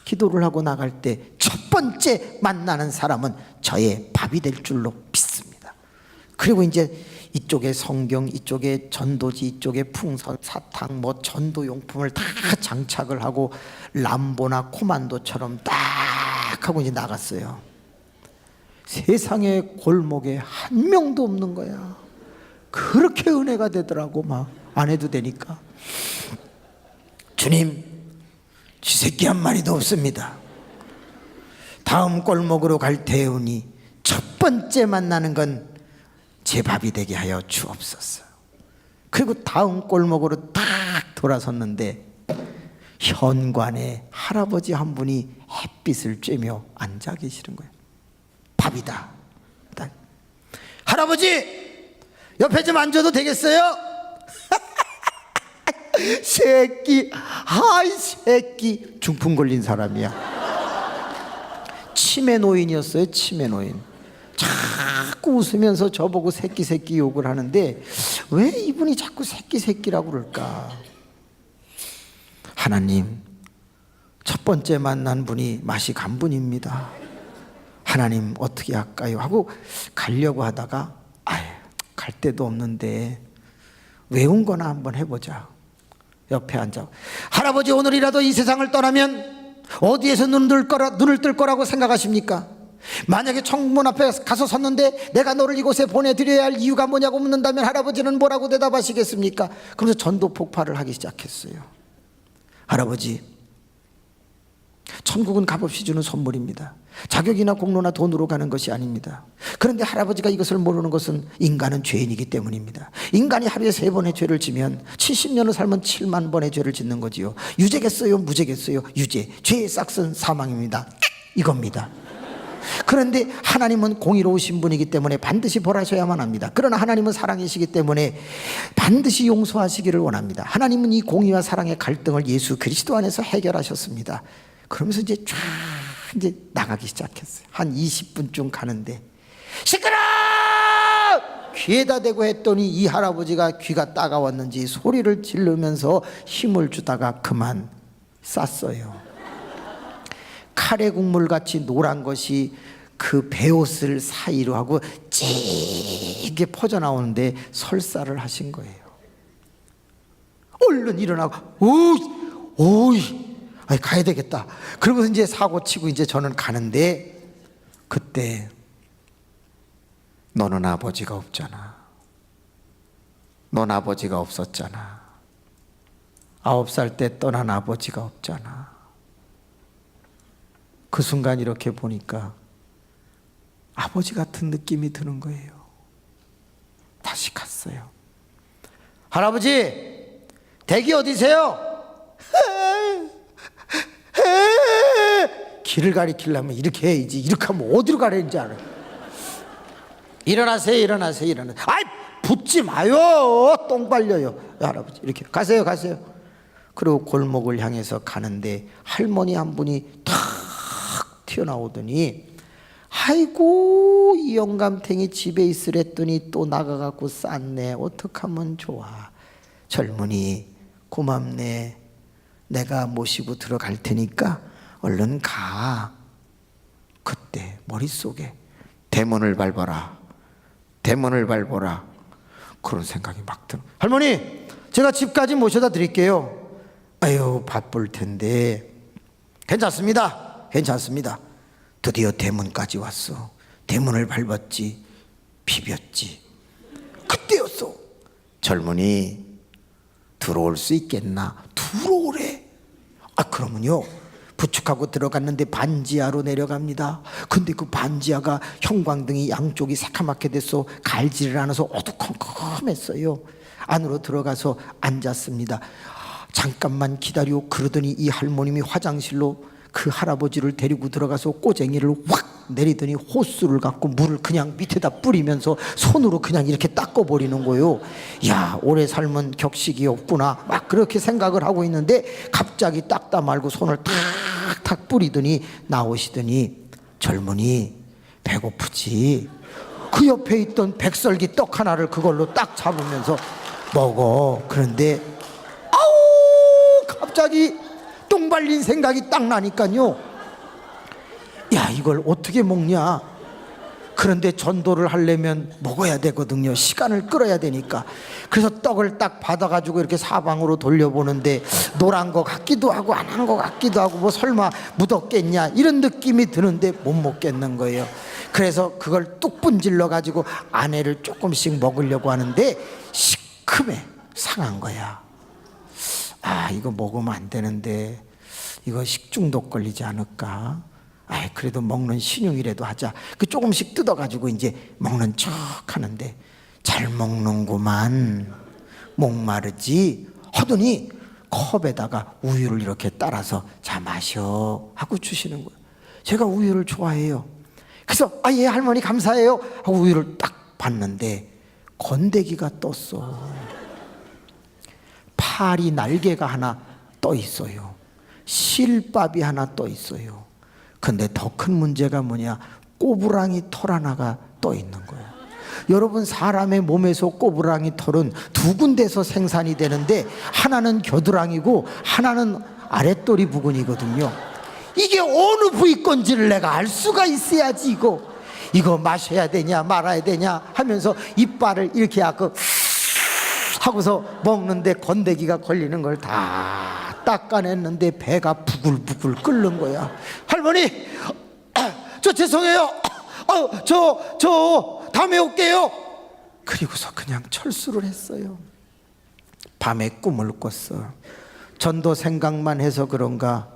기도를 하고 나갈 때 첫 번째 만나는 사람은 저의 밥이 될 줄로 믿습니다. 그리고 이제 이쪽에 성경, 이쪽에 전도지, 이쪽에 풍선, 사탕, 뭐 전도용품을 다 장착을 하고 람보나 코만도처럼 딱 하고 이제 나갔어요. 세상의 골목에 1명도 없는 거야. 그렇게 은혜가 되더라고. 막 안 해도 되니까. 주님, 쥐새끼 한 마리도 없습니다. 다음 골목으로 갈 때우니 첫 번째 만나는 건 제 밥이 되게 하여 주옵소서. 그리고 다음 골목으로 딱 돌아섰는데 현관에 할아버지 한 분이 햇빛을 쬐며 앉아 계시는 거예요. 밥이다. 할아버지, 옆에 좀 앉아도 되겠어요? 새끼, 아이 새끼. 중풍 걸린 사람이야. 치매 노인이었어요. 치매 노인. 자꾸 웃으면서 저보고 새끼 새끼 욕을 하는데 왜 이분이 자꾸 새끼 새끼라고 그럴까? 하나님, 첫 번째 만난 분이 맛이 간 분입니다. 하나님 어떻게 할까요? 하고 가려고 하다가 갈 데도 없는데 외운 거나 한번 해보자. 옆에 앉아. 할아버지, 오늘이라도 이 세상을 떠나면 어디에서 눈을 뜰 거라고 생각하십니까? 만약에 청문 앞에 가서 섰는데 내가 너를 이곳에 보내드려야 할 이유가 뭐냐고 묻는다면 할아버지는 뭐라고 대답하시겠습니까? 그러면서 전도 폭발을 하기 시작했어요. 할아버지, 천국은 값없이 주는 선물입니다. 자격이나 공로나 돈으로 가는 것이 아닙니다. 그런데 할아버지가 이것을 모르는 것은 인간은 죄인이기 때문입니다. 인간이 하루에 3번의 죄를 지면 70년을 살면 7만 번의 죄를 짓는 거지요. 유죄겠어요? 무죄겠어요? 유죄. 죄의 싹은 사망입니다. 이겁니다. 그런데 하나님은 공의로우신 분이기 때문에 반드시 벌하셔야만 합니다. 그러나 하나님은 사랑이시기 때문에 반드시 용서하시기를 원합니다. 하나님은 이 공의와 사랑의 갈등을 예수 그리스도 안에서 해결하셨습니다. 그러면서 이제 나가기 시작했어요. 한 20분쯤 가는데 시끄러! 귀에다 대고 했더니 이 할아버지가 귀가 따가웠는지 소리를 지르면서 힘을 주다가 그만 쌌어요. 카레 국물같이 노란 것이 그 베옷을 사이로 하고 찌게 퍼져나오는데 설사를 하신 거예요. 얼른 일어나고 오이 아니 가야 되겠다. 그러고서 이제 사고 치고 이제 저는 가는데 그때 너는 아버지가 없잖아. 넌 아버지가 없었잖아. 9살 때 떠난 아버지가 없잖아. 그 순간 이렇게 보니까 아버지 같은 느낌이 드는 거예요. 다시 갔어요. 할아버지, 댁이 어디세요? 길을 가리키려면 이렇게 해야지. 이렇게 하면 어디로 가려는지 알아요. 일어나세요. 아이, 붙지 마요. 똥 발려요. 할아버지, 이렇게 가세요. 그리고 골목을 향해서 가는데 할머니 한 분이 탁 튀어나오더니 아이고 이 영감탱이 집에 있으랬더니 또 나가갖고 쌌네. 어떡하면 좋아. 젊은이 고맙네. 내가 모시고 들어갈 테니까 얼른 가. 그때 머릿속에 대문을 밟아라 그런 생각이 막 들어. 할머니, 제가 집까지 모셔다 드릴게요. 아유, 바쁠 텐데. 괜찮습니다. 드디어 대문까지 왔어. 대문을 밟았지, 비볐지. 그때였어. 젊은이, 들어올 수 있겠나? 들어오래. 그러면요, 부축하고 들어갔는데 반지하로 내려갑니다. 근데 그 반지하가 형광등이 양쪽이 새카맣게 돼서 갈지를 않아서 어두컴컴했어요. 안으로 들어가서 앉았습니다. 잠깐만 기다려. 그러더니 이 할머님이 화장실로 그 할아버지를 데리고 들어가서 꼬쟁이를 확 내리더니 호스를 갖고 물을 그냥 밑에다 뿌리면서 손으로 그냥 이렇게 닦아버리는 거예요. 야, 오래 삶은 격식이 없구나 막 그렇게 생각을 하고 있는데 갑자기 닦다 말고 손을 탁탁 뿌리더니 나오시더니 젊은이 배고프지? 그 옆에 있던 백설기 떡 하나를 그걸로 딱 잡으면서 먹어. 그런데 갑자기 똥 발린 생각이 딱 나니까요, 야, 이걸 어떻게 먹냐. 그런데 전도를 하려면 먹어야 되거든요. 시간을 끌어야 되니까. 그래서 떡을 딱 받아가지고 이렇게 사방으로 돌려보는데 노란 거 같기도 하고 안 한 거 같기도 하고 뭐 설마 묻었겠냐 이런 느낌이 드는데 못 먹겠는 거예요. 그래서 그걸 뚝 분질러 가지고 아내를 조금씩 먹으려고 하는데 시큼해. 상한 거야. 이거 먹으면 안 되는데 이거 식중독 걸리지 않을까? 그래도 먹는 신용이라도 하자. 그 조금씩 뜯어가지고 이제 먹는 척 하는데 잘 먹는구만. 목마르지? 하더니 컵에다가 우유를 이렇게 따라서 자 마셔 하고 주시는 거예요. 제가 우유를 좋아해요. 그래서 예 할머니 감사해요 하고 우유를 딱 봤는데 건더기가 떴어. 파리 날개가 하나 떠 있어요. 실밥이 하나 떠 있어요. 근데 더 큰 문제가 뭐냐? 꼬부랑이 털 하나가 떠 있는 거예요. 여러분, 사람의 몸에서 꼬부랑이 털은 두 군데서 생산이 되는데 하나는 겨드랑이고 하나는 아랫도리 부근이거든요. 이게 어느 부위 건지를 내가 알 수가 있어야지. 이거 마셔야 되냐 말아야 되냐 하면서 이빨을 이렇게 하고서 먹는데 건더기가 걸리는 걸 다 닦아냈는데 배가 부글부글 끓는 거야. 할머니, 저 죄송해요. 저 다음에 올게요. 그리고서 그냥 철수를 했어요. 밤에 꿈을 꿨어. 전도 생각만 해서 그런가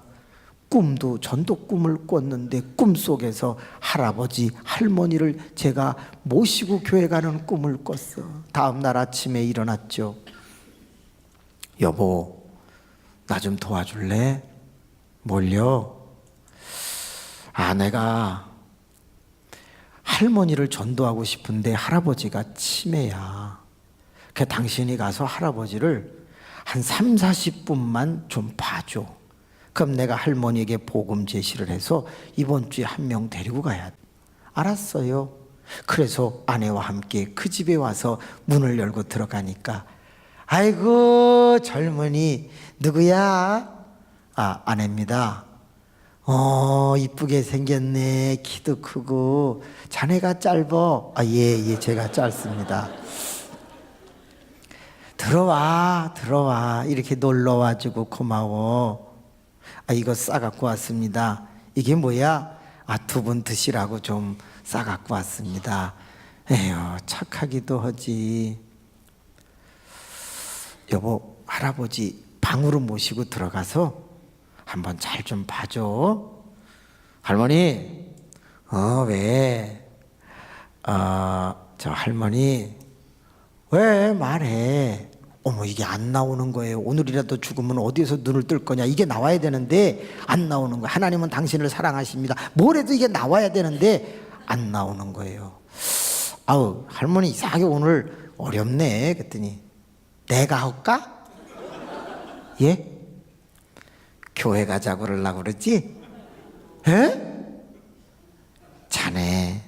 꿈도 전도 꿈을 꿨는데 꿈속에서 할아버지 할머니를 제가 모시고 교회 가는 꿈을 꿨어. 다음 날 아침에 일어났죠. 여보, 나 좀 도와줄래? 뭘요? 내가 할머니를 전도하고 싶은데 할아버지가 치매야. 그 당신이 가서 할아버지를 한 3, 40분만 좀 봐줘. 그럼 내가 할머니에게 복음 제시를 해서 이번 주에 한 명 데리고 가야 돼. 알았어요. 그래서 아내와 함께 그 집에 와서 문을 열고 들어가니까 아이고 젊은이 누구야? 아내입니다. 이쁘게 생겼네. 키도 크고. 자네가 짧어? 예, 제가 짧습니다. 들어와. 이렇게 놀러와주고 고마워. 이거 싸갖고 왔습니다. 이게 뭐야? 두 분 드시라고 좀 싸갖고 왔습니다. 에휴, 착하기도 하지. 여보, 할아버지 방으로 모시고 들어가서 한번 잘 좀 봐줘. 할머니, 왜? 저 할머니, 왜 말해? 어머, 이게 안 나오는 거예요. 오늘이라도 죽으면 어디에서 눈을 뜰 거냐. 이게 나와야 되는데 안 나오는 거예요. 하나님은 당신을 사랑하십니다. 뭘 해도 이게 나와야 되는데 안 나오는 거예요. 할머니 이상하게 오늘 어렵네. 그랬더니 내가 할까? 예? 교회 가자고 그러려고 그러지? 에? 자네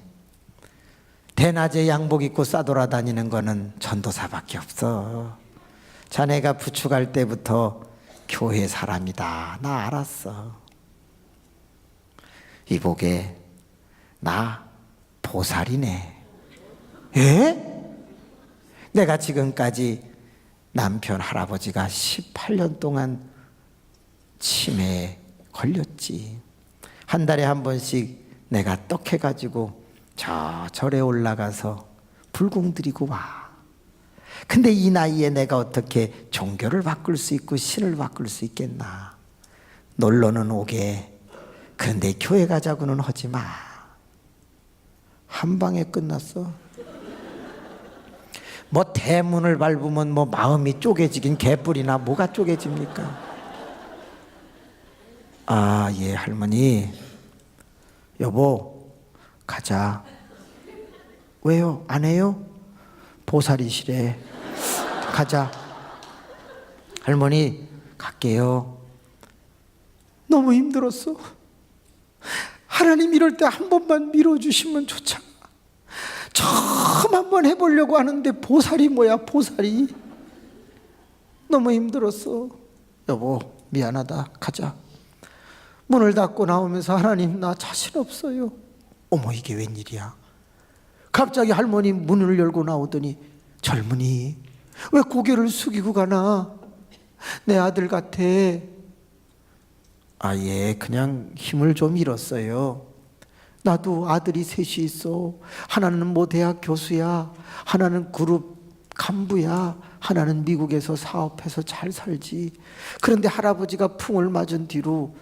대낮에 양복 입고 싸돌아다니는 거는 전도사밖에 없어. 자네가 부축할 때부터 교회 사람이다. 나 알았어. 이보게 나 보살이네. 에? 내가 지금까지 남편 할아버지가 18년 동안 치매에 걸렸지. 한 달에 한 번씩 내가 떡해가지고 저 절에 올라가서 불공 드리고 와. 근데 이 나이에 내가 어떻게 종교를 바꿀 수 있고 신을 바꿀 수 있겠나. 놀러는 오게. 그런데 교회 가자고는 하지 마. 한 방에 끝났어. 뭐 대문을 밟으면 뭐 마음이 쪼개지긴 개뿔이나 뭐가 쪼개집니까? 예, 할머니. 여보, 가자. 왜요? 안 해요? 보살이시래. 가자. 할머니, 갈게요. 너무 힘들었어. 하나님 이럴 때 한 번만 밀어주시면 좋잖아. 처음 한번 해보려고 하는데 보살이 뭐야, 보살이. 너무 힘들었어. 여보, 미안하다. 가자. 문을 닫고 나오면서 하나님 나 자신 없어요. 어머, 이게 웬일이야. 갑자기 할머니 문을 열고 나오더니 젊은이 왜 고개를 숙이고 가나. 내 아들 같아. 예, 그냥 힘을 좀 잃었어요. 나도 아들이 셋이 있어. 하나는 뭐 대학 교수야, 하나는 그룹 간부야, 하나는 미국에서 사업해서 잘 살지. 그런데 할아버지가 풍을 맞은 뒤로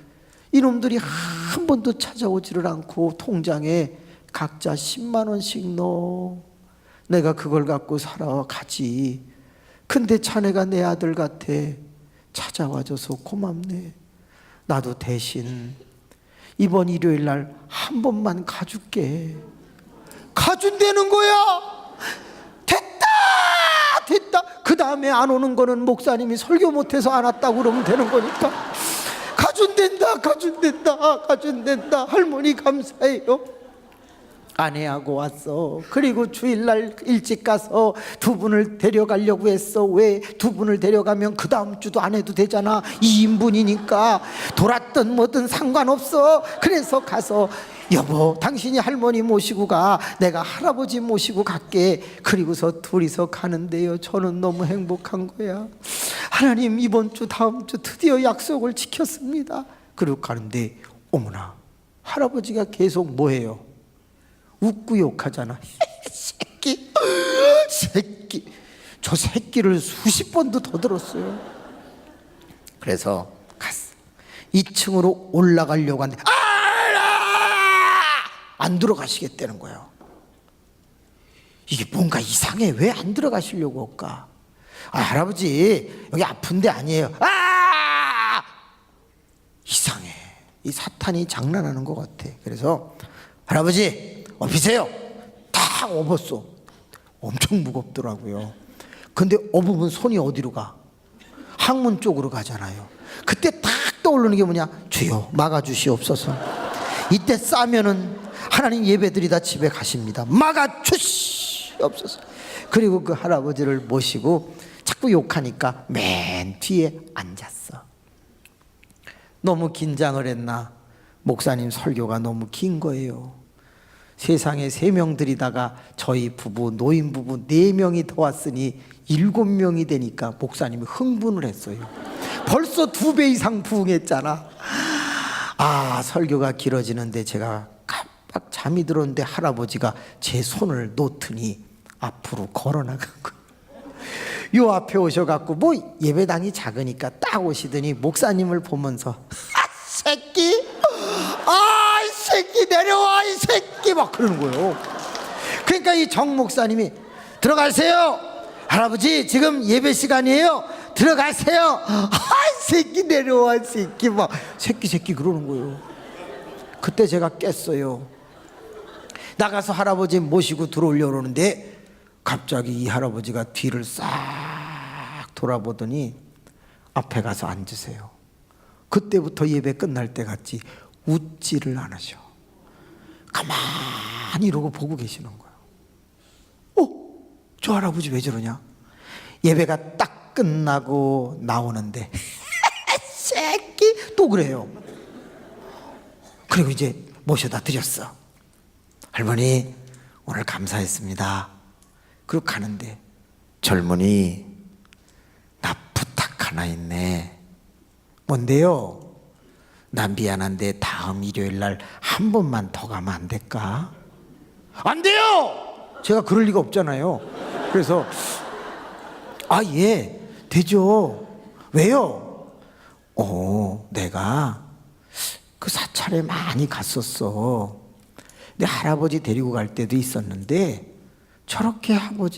이놈들이 한 번도 찾아오지를 않고 통장에 각자 10만 원씩 넣어. 내가 그걸 갖고 살아가지. 근데 자네가 내 아들 같아. 찾아와줘서 고맙네. 나도 대신 이번 일요일 날 한 번만 가줄게. 가준다는 거야. 됐다. 그 다음에 안 오는 거는 목사님이 설교 못해서 안 왔다고 그러면 되는 거니까. 가준댄다. 할머니 감사해요. 아내하고 왔어. 그리고 주일날 일찍 가서 두 분을 데려가려고 했어. 왜? 두 분을 데려가면 그 다음 주도 안 해도 되잖아. 2인분이니까 돌았든 뭐든 상관없어. 그래서 가서 여보, 당신이 할머니 모시고 가. 내가 할아버지 모시고 갈게. 그리고서 둘이서 가는데요, 저는 너무 행복한 거야. 하나님, 이번 주 다음 주 드디어 약속을 지켰습니다. 그리고 가는데 어머나, 할아버지가 계속 뭐해요? 웃고 욕하잖아. 새끼. 저 새끼를 수십 번도 더 들었어요. 그래서 갔어. 2층으로 올라가려고 하는데 안 들어가시겠다는 거예요. 이게 뭔가 이상해. 왜 안 들어가시려고 할까? 할아버지 여기 아픈데 아니에요. 이상해. 이 사탄이 장난하는 것 같아. 그래서 할아버지 업히세요. 딱 업었어. 엄청 무겁더라고요. 근데 업으면 손이 어디로 가? 항문 쪽으로 가잖아요. 그때 딱 떠오르는 게 뭐냐? 주여 막아주시옵소서. 이때 싸면은 하나님 예배드리다 집에 가십니다. 막아주시옵소서. 그리고 그 할아버지를 모시고 자꾸 욕하니까 맨 뒤에 앉았어. 너무 긴장을 했나? 목사님 설교가 너무 긴 거예요. 세상에 3명 들이다가 저희 부부, 노인 부부 4명이 더 왔으니 7명이 되니까 목사님이 흥분을 했어요. 벌써 2배 이상 부응했잖아. 설교가 길어지는데 제가 깜빡 잠이 들었는데 할아버지가 제 손을 놓더니 앞으로 걸어 나간 거예요. 요 앞에 오셔갖고 뭐 예배당이 작으니까 딱 오시더니 목사님을 보면서 새끼, 이 새끼 내려와 이 새끼 막 그러는 거예요. 그러니까 이 정 목사님이 들어가세요. 할아버지 지금 예배 시간이에요. 들어가세요. 이 새끼 내려와 이 새끼 막 새끼 그러는 거예요. 그때 제가 깼어요. 나가서 할아버지 모시고 들어오려고 그러는데 갑자기 이 할아버지가 뒤를 싹 돌아보더니 앞에 가서 앉으세요. 그때부터 예배 끝날 때 같이 웃지를 않으셔. 가만히 이러고 보고 계시는 거예요. 저 할아버지 왜 저러냐? 예배가 딱 끝나고 나오는데 새끼 또 그래요. 그리고 이제 모셔다 드렸어. 할머니 오늘 감사했습니다. 그리고 가는데 젊은이 나 부탁 하나 있네. 뭔데요? 난 미안한데 다음 일요일 날 한 번만 더 가면 안 될까? 안 돼요! 제가 그럴 리가 없잖아요. 그래서 예 되죠. 왜요? 내가 그 사찰에 많이 갔었어. 내 할아버지 데리고 갈 때도 있었는데 저렇게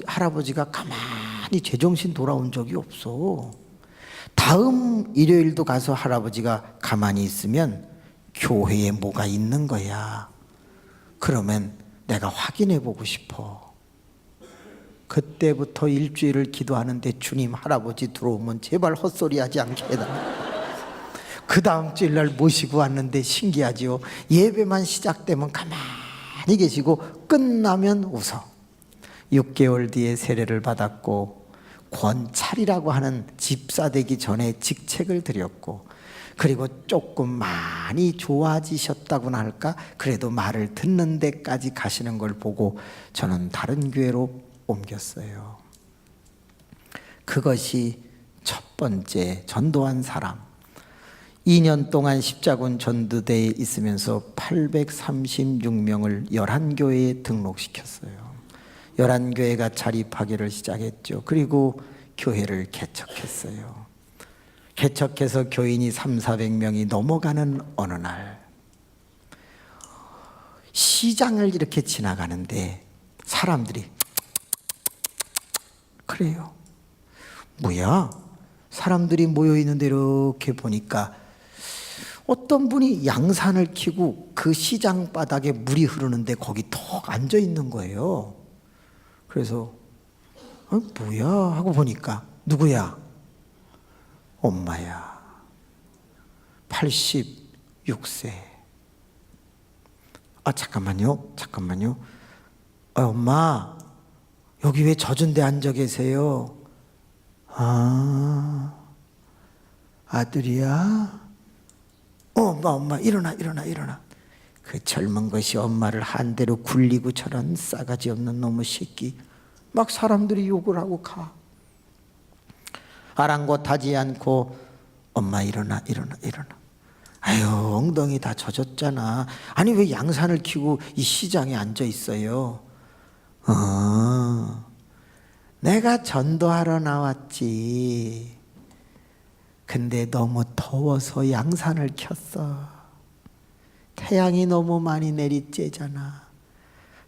할아버지가 가만히 제정신 돌아온 적이 없어. 다음 일요일도 가서 할아버지가 가만히 있으면 교회에 뭐가 있는 거야. 그러면 내가 확인해 보고 싶어. 그때부터 일주일을 기도하는데 주님 할아버지 들어오면 제발 헛소리 하지 않게 해달라. 그 다음 주일날 모시고 왔는데 신기하지요. 예배만 시작되면 가만히 계시고 끝나면 웃어. 6개월 뒤에 세례를 받았고 권찰이라고 하는 집사 되기 전에 직책을 드렸고, 그리고 조금 많이 좋아지셨다고나 할까? 그래도 말을 듣는 데까지 가시는 걸 보고 저는 다른 교회로 옮겼어요. 그것이 첫 번째 전도한 사람. 2년 동안 십자군 전도대에 있으면서 836명을 11교회에 등록시켰어요. 11교회가 자립하기를 시작했죠. 그리고 교회를 개척했어요. 개척해서 교인이 300~400명이 넘어가는 어느 날 시장을 이렇게 지나가는데 사람들이 그래요. 뭐야? 사람들이 모여있는데 이렇게 보니까 어떤 분이 양산을 켜고 그 시장 바닥에 물이 흐르는데 거기 턱 앉아 있는 거예요. 그래서 뭐야 하고 보니까 누구야? 엄마야. 86세. 잠깐만요. 엄마 여기 왜 젖은 데 앉아 계세요? 아들이야? 엄마 일어나. 그 젊은 것이 엄마를 한 대로 굴리고 저런 싸가지 없는 놈의 새끼. 막 사람들이 욕을 하고 가. 아랑곳하지 않고 엄마 일어나. 아유 엉덩이 다 젖었잖아. 아니 왜 양산을 키고 이 시장에 앉아 있어요? 내가 전도하러 나왔지. 근데 너무 더워서 양산을 켰어. 태양이 너무 많이 내리쬐잖아.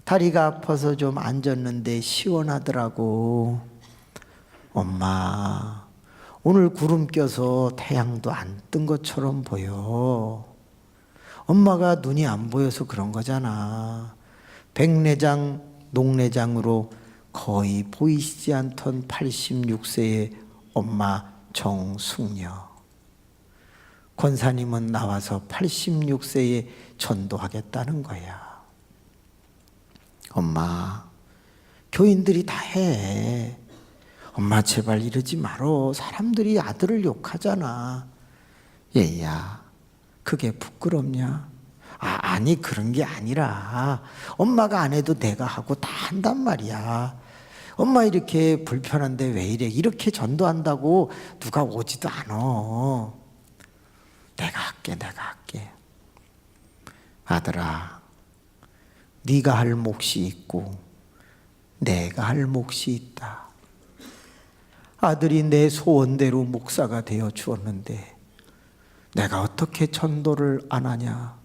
다리가 아파서 좀 앉았는데 시원하더라고. 엄마, 오늘 구름 껴서 태양도 안 뜬 것처럼 보여. 엄마가 눈이 안 보여서 그런 거잖아. 백내장, 녹내장으로 거의 보이시지 않던 86세의 엄마 정숙녀. 권사님은 나와서 86세에 전도하겠다는 거야. 엄마, 교인들이 다 해. 엄마 제발 이러지 말어. 사람들이 아들을 욕하잖아. 얘야, 그게 부끄럽냐? 아니 그런 게 아니라 엄마가 안 해도 내가 하고 다 한단 말이야. 엄마 이렇게 불편한데 왜 이래? 이렇게 전도한다고 누가 오지도 않아. 내가 할게. 아들아, 네가 할 몫이 있고 내가 할 몫이 있다. 아들이 내 소원대로 목사가 되어 주었는데 내가 어떻게 전도를 안 하냐?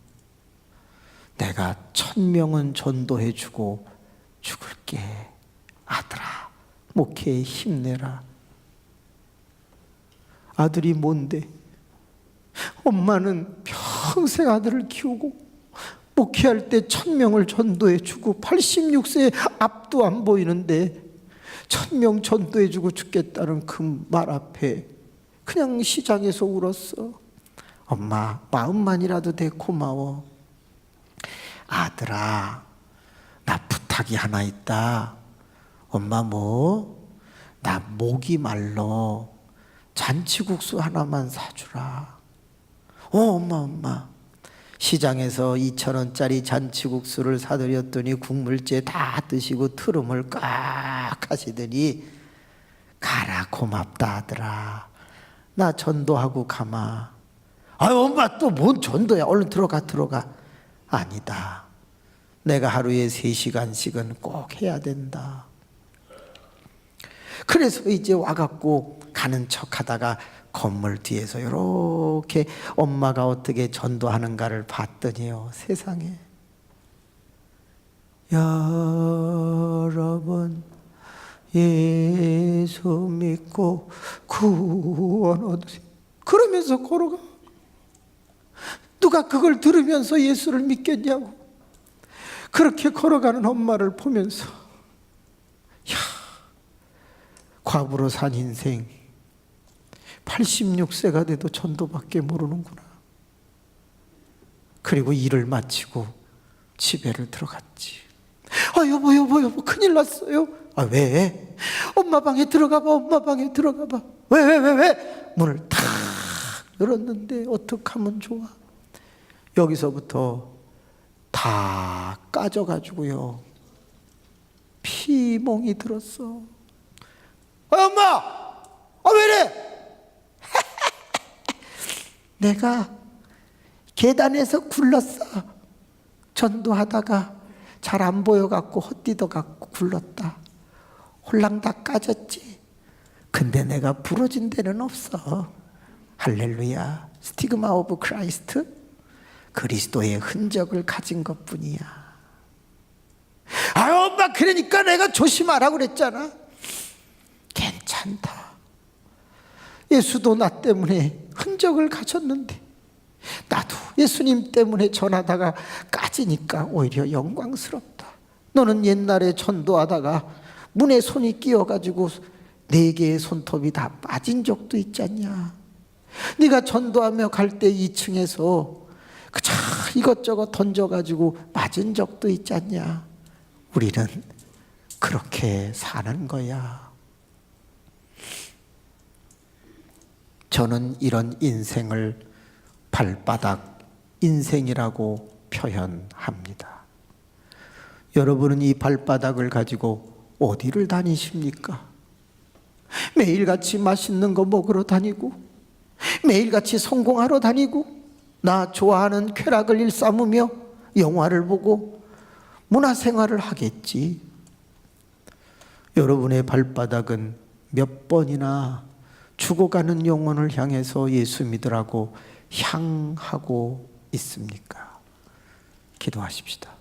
내가 1000명은 전도해 주고 죽을게. 아들아, 목회에 힘내라. 아들이 뭔데? 엄마는 평생 아들을 키우고 목회할 때 1000명을 전도해 주고 86세에 앞도 안 보이는데 1000명 전도해 주고 죽겠다는 그 말 앞에 그냥 시장에서 울었어. 엄마, 마음만이라도 돼 고마워. 아들아, 나 부탁이 하나 있다. 엄마 나 목이 말러. 잔치국수 하나만 사주라. 엄마. 시장에서 2,000원짜리 잔치국수를 사드렸더니 국물째 다 드시고 트름을 꽉 하시더니 가라, 고맙다 아들아. 나 전도하고 가마. 엄마 또 뭔 전도야. 얼른 들어가. 아니다. 내가 하루에 3시간씩은 꼭 해야 된다. 그래서 이제 와갖고 가는 척하다가 건물 뒤에서 이렇게 엄마가 어떻게 전도하는가를 봤더니요, 세상에, 여러분 예수 믿고 구원 얻으세요 그러면서 걸어가. 누가 그걸 들으면서 예수를 믿겠냐고. 그렇게 걸어가는 엄마를 보면서 과부로 산 인생 86세가 돼도 전도밖에 모르는구나. 그리고 일을 마치고 집에를 들어갔지. 여보 큰일 났어요. 왜? 엄마 방에 들어가 봐. 왜? 문을 탁 열었는데 어떡하면 좋아. 여기서부터 다 까져가지고요, 피멍이 들었어. 엄마! 왜 이래? 내가 계단에서 굴렀어. 전도하다가 잘 안 보여갖고 헛디뎌갖고 굴렀다. 홀랑 다 까졌지. 근데 내가 부러진 데는 없어. 할렐루야. 스티그마 오브 크라이스트, 그리스도의 흔적을 가진 것뿐이야. 엄마, 그러니까 내가 조심하라고 그랬잖아. 괜찮다. 예수도 나 때문에 흔적을 가졌는데 나도 예수님 때문에 전하다가 까지니까 오히려 영광스럽다. 너는 옛날에 전도하다가 문에 손이 끼어가지고 4개의 손톱이 다 빠진 적도 있지 않냐. 네가 전도하며 갈 때 2층에서 그저 이것저것 던져가지고 맞은 적도 있지 않냐. 우리는 그렇게 사는 거야. 저는 이런 인생을 발바닥 인생이라고 표현합니다. 여러분은 이 발바닥을 가지고 어디를 다니십니까? 매일같이 맛있는 거 먹으러 다니고, 매일같이 성공하러 다니고, 나 좋아하는 쾌락을 일삼으며 영화를 보고 문화생활을 하겠지. 여러분의 발바닥은 몇 번이나 죽어가는 영혼을 향해서 예수 믿으라고 향하고 있습니까? 기도하십시다.